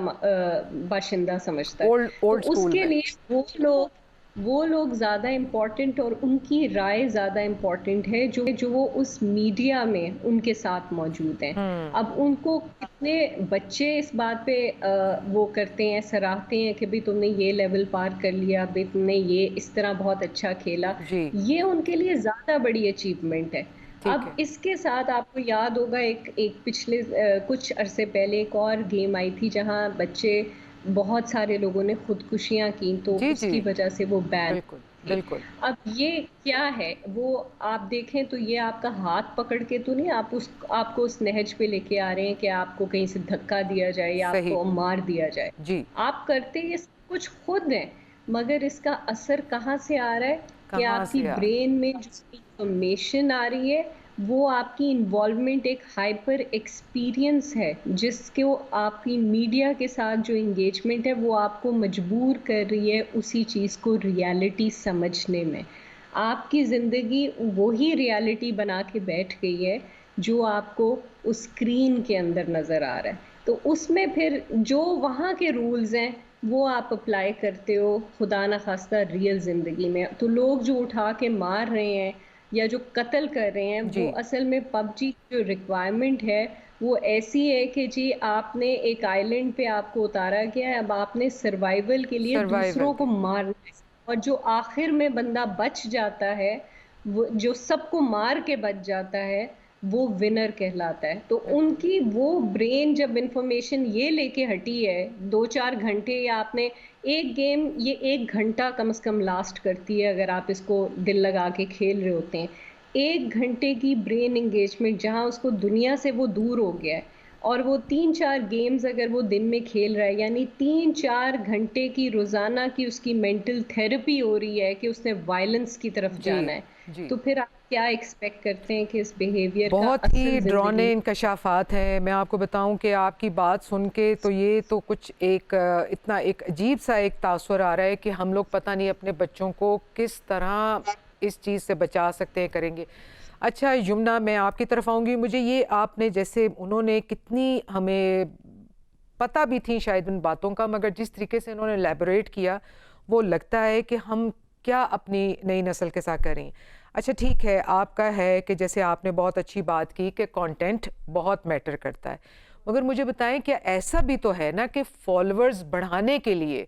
बाशिंदा समझता है। ओल्ड तो ओल्ड स्कूल उसके में। लिए वो लोग ज़्यादा इम्पोर्टेंट और उनकी राय ज़्यादा इम्पोर्टेंट है जो वो उस मीडिया में उनके साथ मौजूद हैं। अब उनको कितने बच्चे इस बात पे वो करते हैं, सराहते हैं कि भाई तुमने ये लेवल पार कर लिया, भाई तुमने ये इस तरह बहुत अच्छा खेला, जी ये उनके लिए ज़्यादा बड़ी अचीवमेंट है। ठीक अब है। इसके साथ आपको याद होगा एक एक पिछले कुछ अरसे पहले एक और गेम आई थी जहां बच्चे बहुत सारे लोगों ने खुदकुशियां की तो जी जी उसकी वजह से वो बैन बिल्कुल थी। बिल्कुल अब ये क्या है, वो आप देखें तो ये आपका हाथ पकड़ के तो नहीं आपको उस नहज पे लेके आ रहे हैं कि आपको कहीं से धक्का दिया जाए या सही आपको मार दिया जाए। जी आप करते ये सब कुछ खुद हैं, मगर इसका असर कहाँ से आ रहा है कि कहाँ आपकी से यार ब्रेन में जो इंफॉर्मेशन आ रही है वो आपकी इन्वॉल्वमेंट एक हाइपर एक्सपीरियंस है जिसको आपकी मीडिया के साथ जो इंगेजमेंट है वो आपको मजबूर कर रही है उसी चीज़ को रियलिटी समझने में। आपकी ज़िंदगी वही रियलिटी बना के बैठ गई है जो आपको उस स्क्रीन के अंदर नज़र आ रहा है। तो उसमें फिर जो वहाँ के रूल्स हैं वो आप अप्लाई करते हो खुदा ना खास्ता रियल ज़िंदगी में। तो लोग जो उठा के मार रहे हैं या जो कत्ल कर रहे हैं जी वो असल में पबजी की जो रिक्वायरमेंट है वो ऐसी है कि जी आपने एक आइलैंड पे आपको उतारा गया है, अब आपने सर्वाइवल के लिए सर्वाइवल दूसरों को के लिए मारना है और जो आखिर में बंदा बच जाता है वो जो सबको मार के बच जाता है वो विनर कहलाता है। तो बिल्कुल उनकी वो ब्रेन जब इंफॉर्मेशन ये लेके हटी है 2-4 घंटे या आपने एक गेम ये 1 घंटा कम से कम लास्ट करती है अगर आप इसको दिल लगा के खेल रहे होते हैं। 1 घंटे की ब्रेन एंगेजमेंट जहां उसको दुनिया से वो दूर हो गया है और वो 3-4 गेम्स अगर वो दिन में खेल रहा है यानी 3-4 घंटे की रोजाना की उसकी मेंटल थेरेपी हो रही है कि उसने वायलेंस की तरफ जी जाना है। जी तो फिर आप क्या एक्सपेक्ट करते हैं कि इस बिहेवियर का बहुत असल ही जिंदगी ड्रॉने इंकशाफात हैं। मैं आपको बताऊं कि आपकी बात सुन के तो ये तो कुछ एक इतना एक अजीब सा एक तासुर आ रहा है कि हम लोग पता नहीं अपने बच्चों को किस तरह इस चीज़ से बचा सकते हैं करेंगे। अच्छा यमुना मैं आपकी तरफ आऊँगी। मुझे ये आपने जैसे उन्होंने कितनी हमें पता भी थी शायद उन बातों का, मगर जिस तरीके से उन्होंने एलैबोरेट किया वो लगता है कि हम क्या अपनी नई नस्ल के साथ करें। अच्छा ठीक है, आपका है कि जैसे आपने बहुत अच्छी बात की कि कंटेंट बहुत मैटर करता है, मगर मुझे बताएं क्या ऐसा भी तो है ना कि फॉलोअर्स बढ़ाने के लिए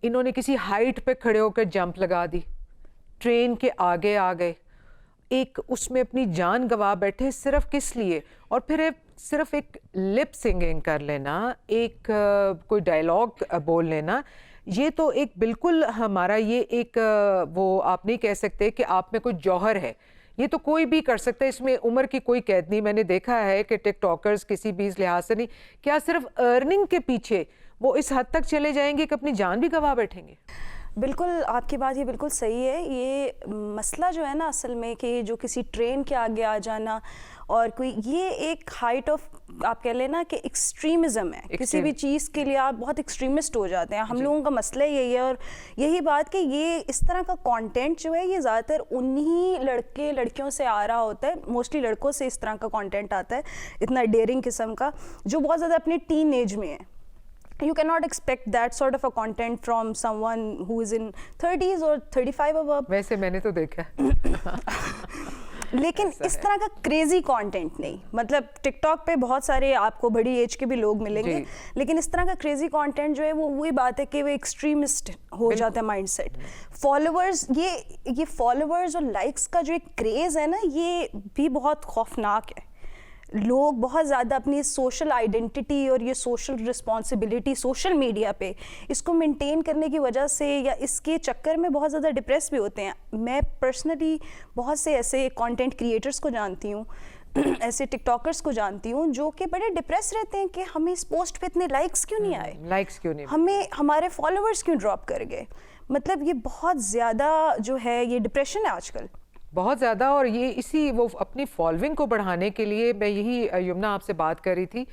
इन्होंने किसी हाइट पे खड़े होकर जंप लगा दी, ट्रेन के आगे आ गए, एक उसमें अपनी जान गंवा बैठे सिर्फ किस लिए, और फिर सिर्फ एक लिप सिंगिंग कर लेना, एक कोई डायलॉग बोल लेना, ये तो एक बिल्कुल हमारा ये एक वो आप नहीं कह सकते कि आप में कोई जौहर है, ये तो कोई भी कर सकता है, इसमें उम्र की कोई कैद नहीं। मैंने देखा है कि टिकटॉकर्स किसी भी इस लिहाज से नहीं, क्या सिर्फ अर्निंग के पीछे वो इस हद तक चले जाएंगे कि अपनी जान भी गंवा बैठेंगे। बिल्कुल, आपकी बात ये बिल्कुल सही है। ये मसला जो है ना असल में कि जो किसी ट्रेन के आगे आ जाना और कोई, ये एक हाइट ऑफ, आप कह लेना कि एक्सट्रीमिज़म है। किसी भी चीज़ के लिए आप बहुत एक्सट्रीमिस्ट हो जाते हैं। हम लोगों का मसला यही है, और यही बात कि ये इस तरह का कंटेंट जो है ये ज़्यादातर उन्हीं लड़के लड़कियों से आ रहा होता है। मोस्टली लड़कों से इस तरह का कंटेंट आता है, इतना डेयरिंग किस्म का, जो बहुत ज़्यादा अपने टीन एज में है। You cannot expect that sort of a content from someone who is in 30s or 35 above. वैसे मैंने तो देखा लेकिन इस तरह का क्रेजी कंटेंट नहीं। मतलब टिकटॉक पे बहुत सारे आपको बड़ी एज के भी लोग मिलेंगे, लेकिन इस तरह का क्रेजी कंटेंट जो है वो वही बात है कि वो एक्सट्रीमिस्ट हो जाता है माइंडसेट। फॉलोअर्स, ये फॉलोअर्स और लाइक्स का जो एक क्रेज है ना, ये भी बहुत खौफनाक है। लोग बहुत ज़्यादा अपनी सोशल आइडेंटिटी और ये सोशल रिस्पॉन्सिबिलिटी सोशल मीडिया पे इसको मेंटेन करने की वजह से या इसके चक्कर में बहुत ज़्यादा डिप्रेस भी होते हैं। मैं पर्सनली बहुत से ऐसे कंटेंट क्रिएटर्स को जानती हूँ, ऐसे टिकटॉकर्स को जानती हूँ जो कि बड़े डिप्रेस रहते हैं कि हमें इस पोस्ट पे इतने लाइक्स क्यों नहीं आए, लाइक्स क्यों नहीं, हमें हमारे फॉलोअर्स क्यों ड्रॉप कर गए। मतलब ये बहुत ज़्यादा जो है ये डिप्रेशन है आजकल, बहुत ज़्यादा। और ये इसी वो अपनी फॉलोइंग को बढ़ाने के लिए, मैं यही यमुना आपसे बात कर रही थी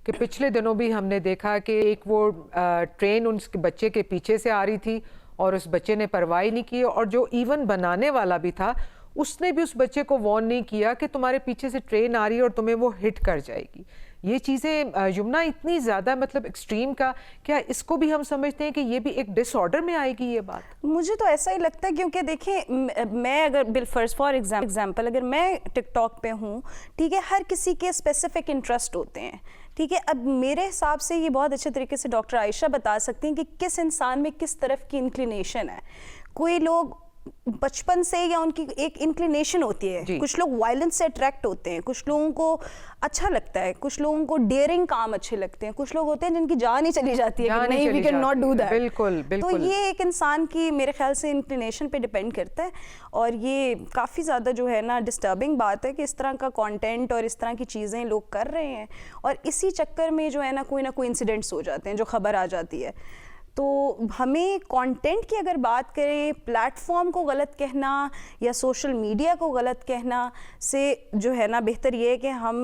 कि पिछले दिनों भी हमने देखा कि एक वो ट्रेन उस बच्चे के पीछे से आ रही थी और उस बच्चे ने परवाह नहीं की, और जो इवन बनाने वाला भी था उसने भी उस बच्चे को वार्न नहीं किया कि तुम्हारे पीछे से ट्रेन आ रही है और तुम्हें वो हिट कर जाएगी। ये चीज़ें यमुना इतनी ज़्यादा मतलब एक्सट्रीम का, क्या इसको भी हम समझते हैं कि ये भी एक डिसऑर्डर में आएगी ये बात? मुझे तो ऐसा ही लगता है, क्योंकि देखिए मैं अगर फॉर एग्जांपल अगर मैं टिकटॉक पे हूँ, ठीक है, हर किसी के स्पेसिफिक इंटरेस्ट होते हैं, ठीक है। अब मेरे हिसाब से ये बहुत अच्छे तरीके से डॉक्टर आयशा बता सकती हैं कि किस इंसान में किस तरफ की इंक्लिनेशन है। कोई लोग बचपन से या उनकी एक इंक्लिनेशन होती है, कुछ लोग वायलेंस से अट्रैक्ट होते हैं, कुछ लोगों को अच्छा लगता है, कुछ लोगों को डेयरिंग काम अच्छे लगते हैं, कुछ लोग होते हैं जिनकी जान ही चली जाती है कि नहीं, we can not do that. बिल्कुल बिल्कुल। तो ये एक इंसान की मेरे ख्याल से इंक्लिनेशन पे डिपेंड करता है, और ये काफ़ी ज़्यादा जो है ना डिस्टर्बिंग बात है कि इस तरह का कंटेंट और इस तरह की चीज़ें लोग कर रहे हैं, और इसी चक्कर में जो है ना कोई इंसिडेंट्स हो जाते हैं जो खबर आ जाती है। तो हमें कंटेंट की अगर बात करें, प्लेटफॉर्म को गलत कहना या सोशल मीडिया को गलत कहना से जो है ना बेहतर ये है कि हम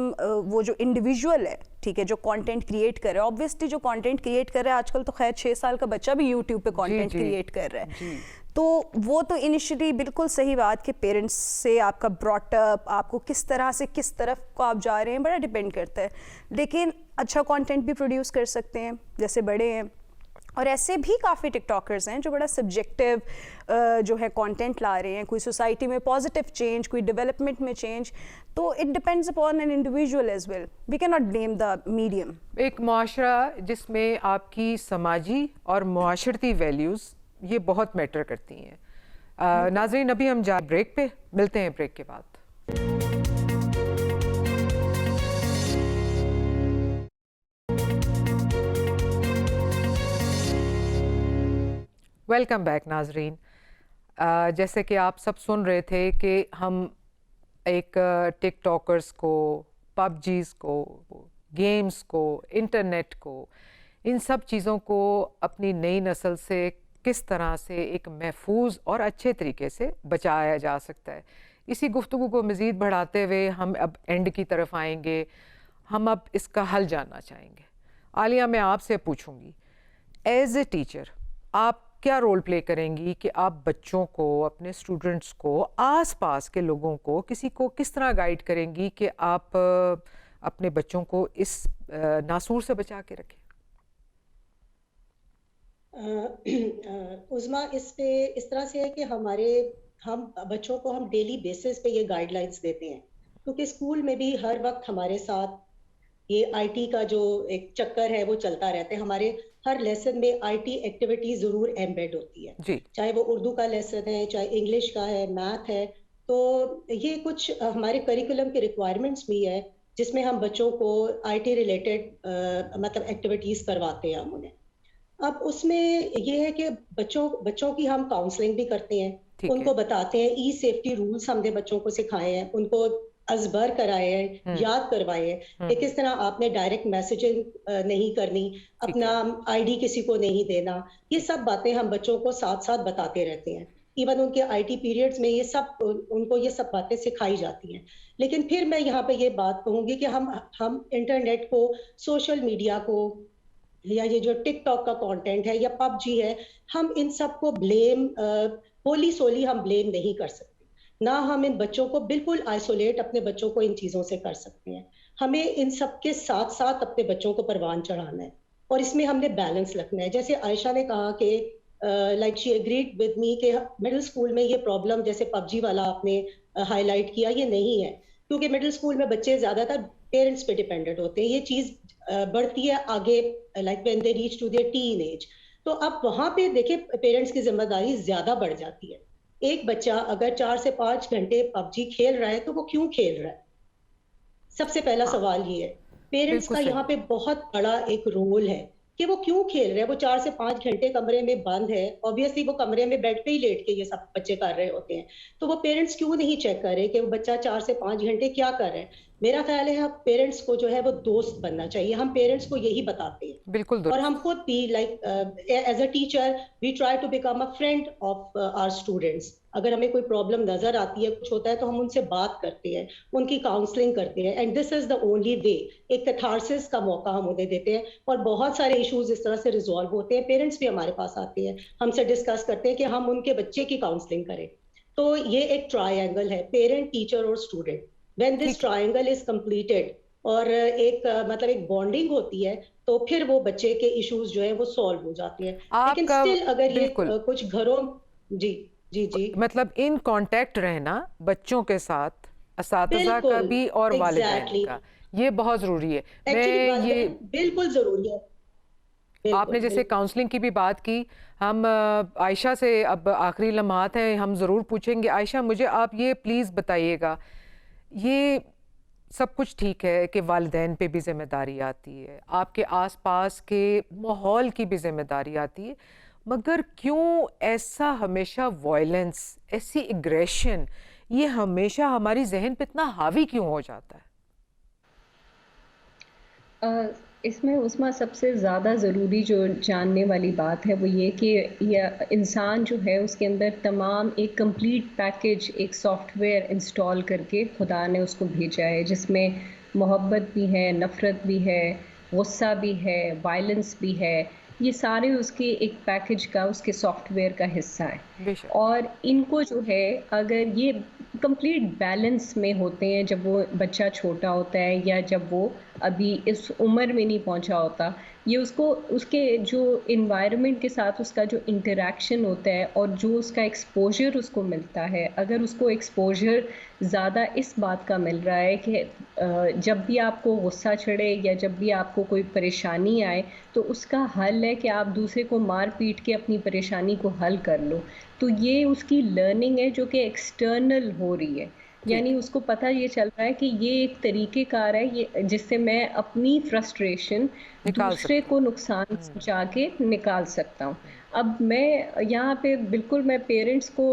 वो जो इंडिविजुअल है, ठीक है, जो कंटेंट क्रिएट कर रहा है, ऑब्वियसली जो कंटेंट क्रिएट कर रहा है आजकल तो खैर 6 साल का बच्चा भी यूट्यूब पे कंटेंट क्रिएट कर रहा है, तो वो तो इनिशियली बिल्कुल सही बात कि पेरेंट्स से आपका ब्रॉटअप, आपको किस तरह से किस तरफ को आप जा रहे हैं बड़ा डिपेंड करता है। लेकिन अच्छा कंटेंट भी प्रोड्यूस कर सकते हैं जैसे बड़े हैं, और ऐसे भी काफ़ी टिकटॉकर्स हैं जो बड़ा सब्जेक्टिव जो है कंटेंट ला रहे हैं, कोई सोसाइटी में पॉजिटिव चेंज, कोई डेवलपमेंट में चेंज। तो it depends upon an individual as well, we can not blame the medium. एक मुआशरा जिसमें आपकी समाजी और मुआशरती वैल्यूज़ ये बहुत मैटर करती हैं। नाज़रीन, अभी हम जा ब्रेक पे, मिलते हैं ब्रेक के बाद। वेलकम बैक नाजरीन। जैसे कि आप सब सुन रहे थे कि हम एक टिकटॉकर्स को, पबजीज़ को, गेम्स को, इंटरनेट को, इन सब चीज़ों को अपनी नई नस्ल से किस तरह से एक महफूज और अच्छे तरीके से बचाया जा सकता है, इसी गुफ्तगू को मज़ीद बढ़ाते हुए हम अब एंड की तरफ आएंगे। हम अब इसका हल जानना चाहेंगे। आलिया, मैं आपसे पूछूंगी, एज ए टीचर आप क्या रोल प्ले करेंगी कि आप बच्चों को, अपने स्टूडेंट्स को, आसपास के लोगों को, किसी को किस तरह गाइड करेंगी कि आप अपने बच्चों को इस नासूर से बचा के रखें? उज़मा, इस तरह से है कि हम बच्चों को हम डेली बेसिस पे ये गाइडलाइंस देते हैं, क्योंकि स्कूल में भी हर वक्त हमारे साथ ये आईटी का जो एक चक्कर है वो चलता रहता है। हमारे हर लेसन में आईटी एक्टिविटी जरूर एम्बेड होती है जी। चाहे वो उर्दू का लेसन है, चाहे इंग्लिश का है, मैथ है, तो ये कुछ हमारे करिकुलम के रिक्वायरमेंट्स भी है जिसमें हम बच्चों को आईटी रिलेटेड मतलब एक्टिविटीज करवाते हैं हम उन्हें। अब उसमें ये है कि बच्चों की हम काउंसलिंग भी करते हैं ठीक उनको है। बताते हैं, ई सेफ्टी रूल्स हमने बच्चों को सिखाए हैं, उनको अजबर कराए हैं, याद करवाए हैं कि किस तरह आपने डायरेक्ट मैसेजिंग नहीं करनी, ठीक अपना है। आईडी किसी को नहीं देना। ये ठीक सब है। बातें हम बच्चों को साथ साथ बताते रहते हैं। इवन उनके आईटी पीरियड्स में ये सब उनको ये सब बातें सिखाई जाती हैं। लेकिन फिर मैं यहाँ पे ये बात कहूंगी कि हम इंटरनेट को, सोशल मीडिया को, या ये जो टिकटॉक का कंटेंट है या पबजी है, हम इन सब को ब्लेम होली सोली हम ब्लेम नहीं कर सकते। ना हम इन बच्चों को बिल्कुल आइसोलेट अपने बच्चों को इन चीजों से कर सकते हैं। हमें इन सब के साथ साथ अपने बच्चों को परवान चढ़ाना है और इसमें हमने बैलेंस रखना है। जैसे आयशा ने कहा कि like she agreed with me कि मिडिल स्कूल में ये प्रॉब्लम जैसे पबजी वाला आपने हाईलाइट किया, ये नहीं है, क्योंकि मिडिल स्कूल में बच्चे ज्यादातर पेरेंट्स पे डिपेंडेंट होते हैं। ये चीज बढ़ती है आगे, like when they reach to their teen age, तो अब वहां पे देखिए पेरेंट्स की जिम्मेदारी ज्यादा बढ़ जाती है। एक बच्चा अगर 4 से 5 घंटे पबजी खेल रहा है तो वो क्यों खेल रहा है? सबसे पहला हाँ, सवाल ये है। पेरेंट्स बिल्कुल का यहाँ सही। पे बहुत बड़ा एक रोल है कि वो क्यों खेल रहे हैं। वो 4 से 5 घंटे कमरे में बंद है, ऑब्वियसली वो कमरे में बेड पे ही लेट के ये सब बच्चे कर रहे होते हैं, तो वो पेरेंट्स क्यों नहीं चेक कर रहे कि वो बच्चा 4 से 5 घंटे क्या कर रहा है। मेरा ख्याल है पेरेंट्स को जो है वो दोस्त बनना चाहिए। हम पेरेंट्स को यही बताते हैं बिल्कुल और हम दुरुस्त। खुद भी like as a teacher we try to become a friend of our students. अगर हमें कोई प्रॉब्लम नजर आती है, कुछ होता है, तो हम उनसे बात करते हैं, उनकी काउंसलिंग करते हैं, and this is the only way. एक कैथारसिस का मौका हम उन्हें देते हैं और बहुत सारे इश्यूज इस तरह से रिजॉल्व होते हैं। पेरेंट्स भी हमारे पास आते हैं, हमसे डिस्कस करते हैं कि हम उनके बच्चे की काउंसलिंग करें। तो ये एक ट्रायंगल है, पेरेंट, टीचर और स्टूडेंट। व्हेन दिस ठीक है। ट्रायंगल इज कंप्लीटेड और एक मतलब एक बॉन्डिंग होती है, तो फिर वो बच्चे के इश्यूज जो है वो सॉल्व हो जाते हैं। लेकिन आपका स्टिल अगर ये बिल्कुल कुछ घरों, जी जी जी, मतलब इन कांटेक्ट रहना बच्चों के साथ, असातिज़ा का बिल्कुल, भी और वालिदैन एग्जैक्टली, का, ये बहुत ज़रूरी है। एक्चुअली मैं ये वालिदैन बिल्कुल जरूरी है। बिल्कुल आपने जैसे बिल्कुल। काउंसलिंग की भी बात की, हम आयशा से अब आखिरी लम्हात हैं, हम ज़रूर पूछेंगे। आयशा, मुझे आप ये प्लीज़ बताइएगा, ये सब कुछ ठीक है कि वालिदैन पे भी ज़िम्मेदारी आती है, आपके आसपास के माहौल की भी ज़िम्मेदारी आती है, मगर क्यों ऐसा हमेशा वायलेंस, ऐसी एग्रेशन, ये हमेशा हमारी जहन पे इतना हावी क्यों हो जाता है? इसमें उस्मा सबसे ज़्यादा ज़रूरी जो जानने वाली बात है वो ये कि यह इंसान जो है उसके अंदर तमाम एक कंप्लीट पैकेज, एक सॉफ्टवेयर इंस्टॉल करके खुदा ने उसको भेजा है, जिसमें मोहब्बत भी है, नफ़रत भी है, गुस्सा भी है, वायलेंस भी है। ये सारे उसके एक पैकेज का, उसके सॉफ्टवेयर का हिस्सा है। बेशक। और इनको जो है, अगर ये कंप्लीट बैलेंस में होते हैं जब वो बच्चा छोटा होता है या जब वो अभी इस उम्र में नहीं पहुंचा होता, ये उसको उसके जो इन्वायरमेंट के साथ उसका जो इंटरेक्शन होता है और जो उसका एक्सपोजर उसको मिलता है, अगर उसको एक्सपोजर ज़्यादा इस बात का मिल रहा है कि जब भी आपको गुस्सा चढ़े या जब भी आपको कोई परेशानी आए तो उसका हल है कि आप दूसरे को मार पीट के अपनी परेशानी को हल कर लो, तो ये उसकी लर्निंग है जो कि एक्सटर्नल हो रही है। ठीक यानी है। उसको पता ये चल रहा है कि ये एक तरीक़ेकार है ये जिससे मैं अपनी फ्रस्ट्रेशन निकाल दूसरे सकते को हैं। नुकसान पहुंचा के निकाल सकता हूँ। अब मैं यहाँ पे बिल्कुल मैं पेरेंट्स को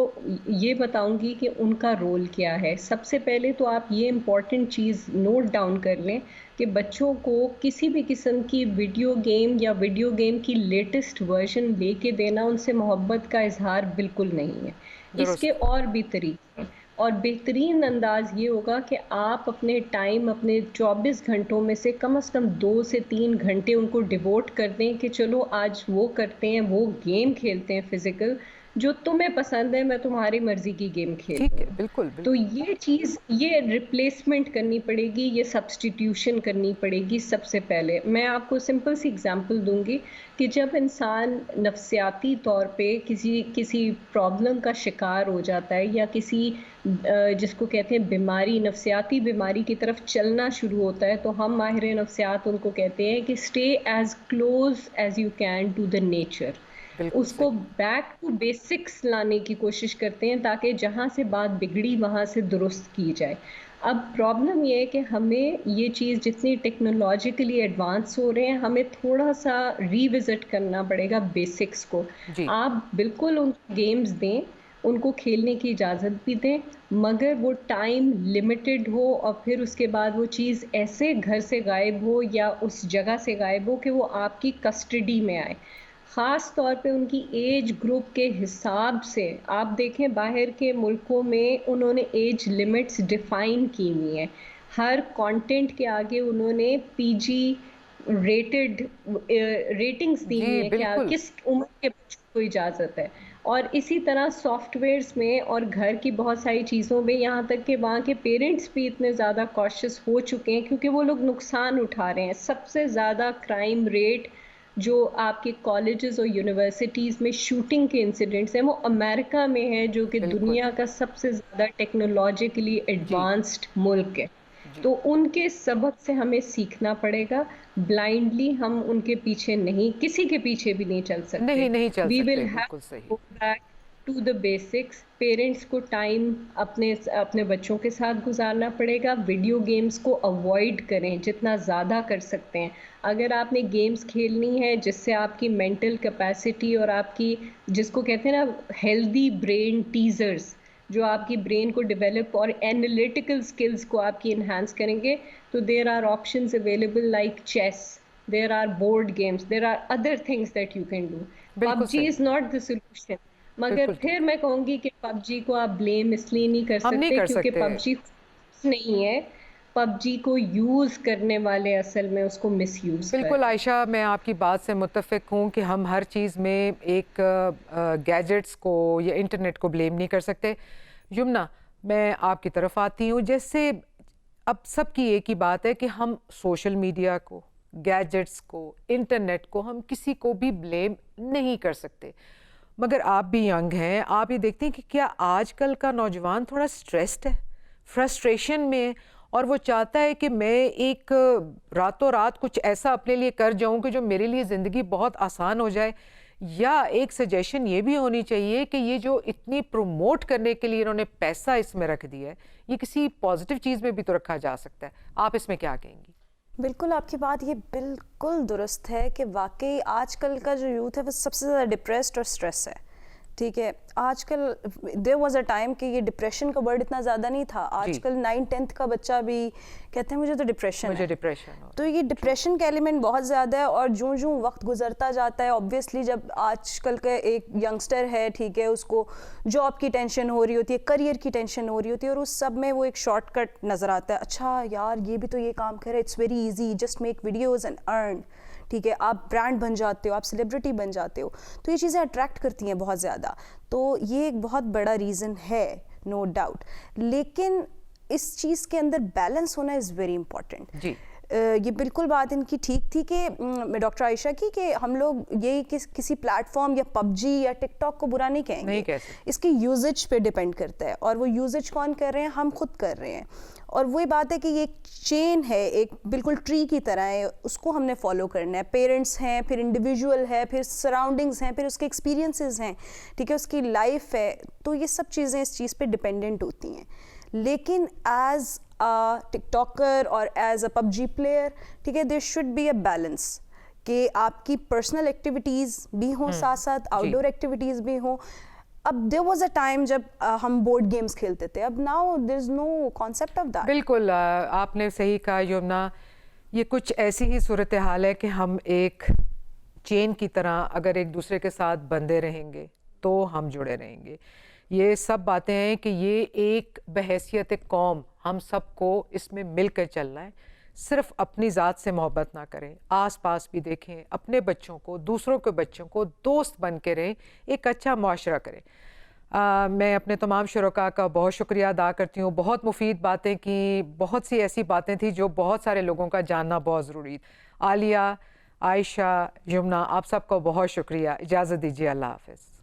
ये बताऊंगी कि उनका रोल क्या है। सबसे पहले तो आप ये इम्पॉर्टेंट चीज़ नोट डाउन कर लें कि बच्चों को किसी भी किस्म की वीडियो गेम या वीडियो गेम की लेटेस्ट वर्जन लेके देना उनसे मोहब्बत का इजहार बिल्कुल नहीं है। इसके दुरुस्त। और भी तरीके हैं और बेहतरीन अंदाज ये होगा कि आप अपने टाइम, अपने 24 घंटों में से कम 2 से 3 घंटे उनको डिवोट कर दें कि चलो आज वो करते हैं, वो गेम खेलते हैं फिजिकल जो तुम्हें पसंद है, मैं तुम्हारी मर्जी की गेम खेल ठीक है, लूँगा। बिल्कुल तो बिल्कुल। ये चीज़, ये रिप्लेसमेंट करनी पड़ेगी, ये सब्स्टिट्यूशन करनी पड़ेगी। सबसे पहले मैं आपको सिंपल सी एग्जांपल दूंगी कि जब इंसान नफ्सियाती तौर पे किसी किसी प्रॉब्लम का शिकार हो जाता है या किसी जिसको कहते हैं बीमारी, नफ्सियाती बीमारी की तरफ चलना शुरू होता है, तो हम माहिर नफ्सियात उनको कहते हैं कि stay as close as you can to the nature. बिल्कुल उसको सही। बैक टू बेसिक्स लाने की कोशिश करते हैं ताकि जहाँ से बात बिगड़ी वहाँ से दुरुस्त की जाए। अब प्रॉब्लम ये है कि हमें ये चीज़ जितनी टेक्नोलॉजिकली एडवांस हो रहे हैं, हमें थोड़ा सा रिविज़िट करना पड़ेगा बेसिक्स को। जी। आप बिल्कुल उनको गेम्स दें, उनको खेलने की इजाज़त भी दें, मगर वो टाइम लिमिटेड हो और फिर उसके बाद वो चीज़ ऐसे घर से गायब हो या उस जगह से गायब हो कि वो आपकी कस्टडी में आए। ख़ास तौर पे उनकी एज ग्रुप के हिसाब से आप देखें बाहर के मुल्कों में उन्होंने एज लिमिट्स डिफ़ाइन की हुई हैं। हर कंटेंट के आगे उन्होंने पीजी रेटेड रेटिंग्स दी हुई जी हैं कि बिल्कुल। किस उम्र के बच्चों को इजाज़त है। और इसी तरह सॉफ्टवेयर्स में और घर की बहुत सारी चीज़ों में यहाँ तक कि वहाँ के पेरेंट्स भी इतने ज़्यादा कॉशियस हो चुके हैं क्योंकि वो लोग नुकसान उठा रहे हैं। सबसे ज़्यादा क्राइम रेट जो आपके कॉलेजेस और यूनिवर्सिटीज़ में शूटिंग के इंसिडेंट्स हैं वो अमेरिका में है, जो कि बिल्कुल। दुनिया का सबसे ज़्यादा टेक्नोलॉजिकली जी। एडवांस्ड मुल्क है। जी तो उनके सबक से हमें सीखना पड़ेगा। ब्लाइंडली हम उनके पीछे नहीं, किसी के पीछे भी नहीं चल सकते। नहीं, नहीं चल वी विल सकते, हैव बिल्कुल सही। To go back to the basics. Parents को टाइम अपने अपने बच्चों के साथ गुजारना पड़ेगा। वीडियो गेम्स को अवॉइड करें जितना ज़्यादा कर सकते हैं। अगर आपने गेम्स खेलनी है जिससे आपकी मेंटल कैपेसिटी और आपकी, जिसको कहते हैं ना हेल्दी ब्रेन टीजर्स, जो आपकी ब्रेन को डेवलप और एनालिटिकल स्किल्स को आपकी इन्हांस करेंगे, तो there are options available like chess, there are board games, there are other things that you can do. बिल्कुल पबजी सही। इज नॉट द सोल्यूशन, मगर बिल्कुल ठीक। फिर मैं कहूँगी कि पबजी को आप ब्लेम इसलिए नहीं कर हम नहीं सकते कर क्योंकि सकते। पबजी नहीं है। पबजी को यूज़ करने वाले असल में उसको मिसयूज़ कर बिल्कुल रहे हैं। आयशा, मैं आपकी बात से मुत्तफ़िक हूँ कि हम हर चीज़ में एक गैजेट्स को या इंटरनेट को ब्लेम नहीं कर सकते। यमुना, मैं आपकी तरफ आती हूँ। जैसे अब सबकी एक ही बात है कि हम सोशल मीडिया को, गैजेट्स को, इंटरनेट को, हम किसी को भी ब्लेम नहीं कर सकते। मगर आप भी यंग हैं, आप ये देखते हैं कि क्या आजकल का नौजवान थोड़ा स्ट्रेस्ड है, फ्रस्ट्रेशन में है, और वो चाहता है कि मैं एक रातों रात कुछ ऐसा अपने लिए कर जाऊं कि जो मेरे लिए ज़िंदगी बहुत आसान हो जाए। या एक सजेशन ये भी होनी चाहिए कि ये जो इतनी प्रमोट करने के लिए इन्होंने पैसा इसमें रख दिया है, ये किसी पॉजिटिव चीज़ में भी तो रखा जा सकता है। आप इसमें क्या कहेंगी? बिल्कुल आपकी बात ये बिल्कुल दुरुस्त है कि वाकई आजकल का जो यूथ है वो सबसे ज़्यादा डिप्रेस्ड और स्ट्रेस है। ठीक है, आजकल देयर वाज अ टाइम कि ये डिप्रेशन का वर्ड इतना ज़्यादा नहीं था। आजकल 9-10th का बच्चा भी कहते हैं मुझे तो डिप्रेशन मुझे है। डिप्रेशन हो तो ये डिप्रेशन का एलिमेंट बहुत ज़्यादा है, और जो जो वक्त गुजरता जाता है ऑब्वियसली जब आजकल का एक यंगस्टर है, ठीक है, उसको जॉब की टेंशन हो रही होती है, करियर की टेंशन हो रही होती है, और उस सब में वो एक शॉर्टकट नज़र आता है। अच्छा यार ये भी तो ये काम करे, it's very easy, just make videos and earn. ठीक है, आप ब्रांड बन जाते हो, आप सेलिब्रिटी बन जाते हो, तो ये चीज़ें अट्रैक्ट करती हैं बहुत ज़्यादा। तो ये एक बहुत बड़ा रीज़न है, नो डाउट। लेकिन इस चीज़ के अंदर बैलेंस होना इज़ वेरी इंपॉर्टेंट। जी। ये बिल्कुल बात इनकी ठीक थी कि डॉक्टर आयशा की, कि हम लोग ये किसी प्लेटफॉर्म या पबजी या टिकटॉक को बुरा नहीं कहेंगे, नहीं कह सकते। इसकी यूजेज पे डिपेंड करता है, और वो यूजेज कौन कर रहे हैं, हम खुद कर रहे हैं। और वही बात है कि ये एक चेन है, एक बिल्कुल ट्री की तरह है, उसको हमने फॉलो करना है। पेरेंट्स हैं, फिर इंडिविजुअल है, फिर सराउंडिंग्स हैं, फिर उसके एक्सपीरियंसेस हैं, ठीक है, उसकी लाइफ है। तो ये सब चीज़ें इस चीज़ पे डिपेंडेंट होती हैं। लेकिन एज अ टिकटॉकर और एज अ पबजी प्लेयर, ठीक है, there should be a balance कि आपकी पर्सनल एक्टिविटीज़ भी हों, साथ साथ आउटडोर एक्टिविटीज़ भी हों। अब देयर वाज अ टाइम जब हम बोर्ड गेम्स खेलते थे, अब now there is no concept of that. बिल्कुल आपने सही कहा यमुना। ये कुछ ऐसी ही सूरत हाल है कि हम एक चेन की तरह अगर एक दूसरे के साथ बंधे रहेंगे तो हम जुड़े रहेंगे। ये सब बातें हैं कि ये एक बहैसियत कौम हम सबको इसमें मिलकर चलना है। सिर्फ अपनी ज़ात से मोहब्बत ना करें, आस पास भी देखें, अपने बच्चों को, दूसरों के बच्चों को दोस्त बन के रहें, एक अच्छा मुआशरा करें। मैं अपने तमाम शुरका का बहुत शुक्रिया अदा करती हूँ। बहुत मुफीद बातें की, बहुत सी ऐसी बातें थी जो बहुत सारे लोगों का जानना बहुत ज़रूरी। आलिया, आयशा, यमुना, आप सबको बहुत शुक्रिया। इजाज़त दीजिए, अल्लाह हाफ़िज़।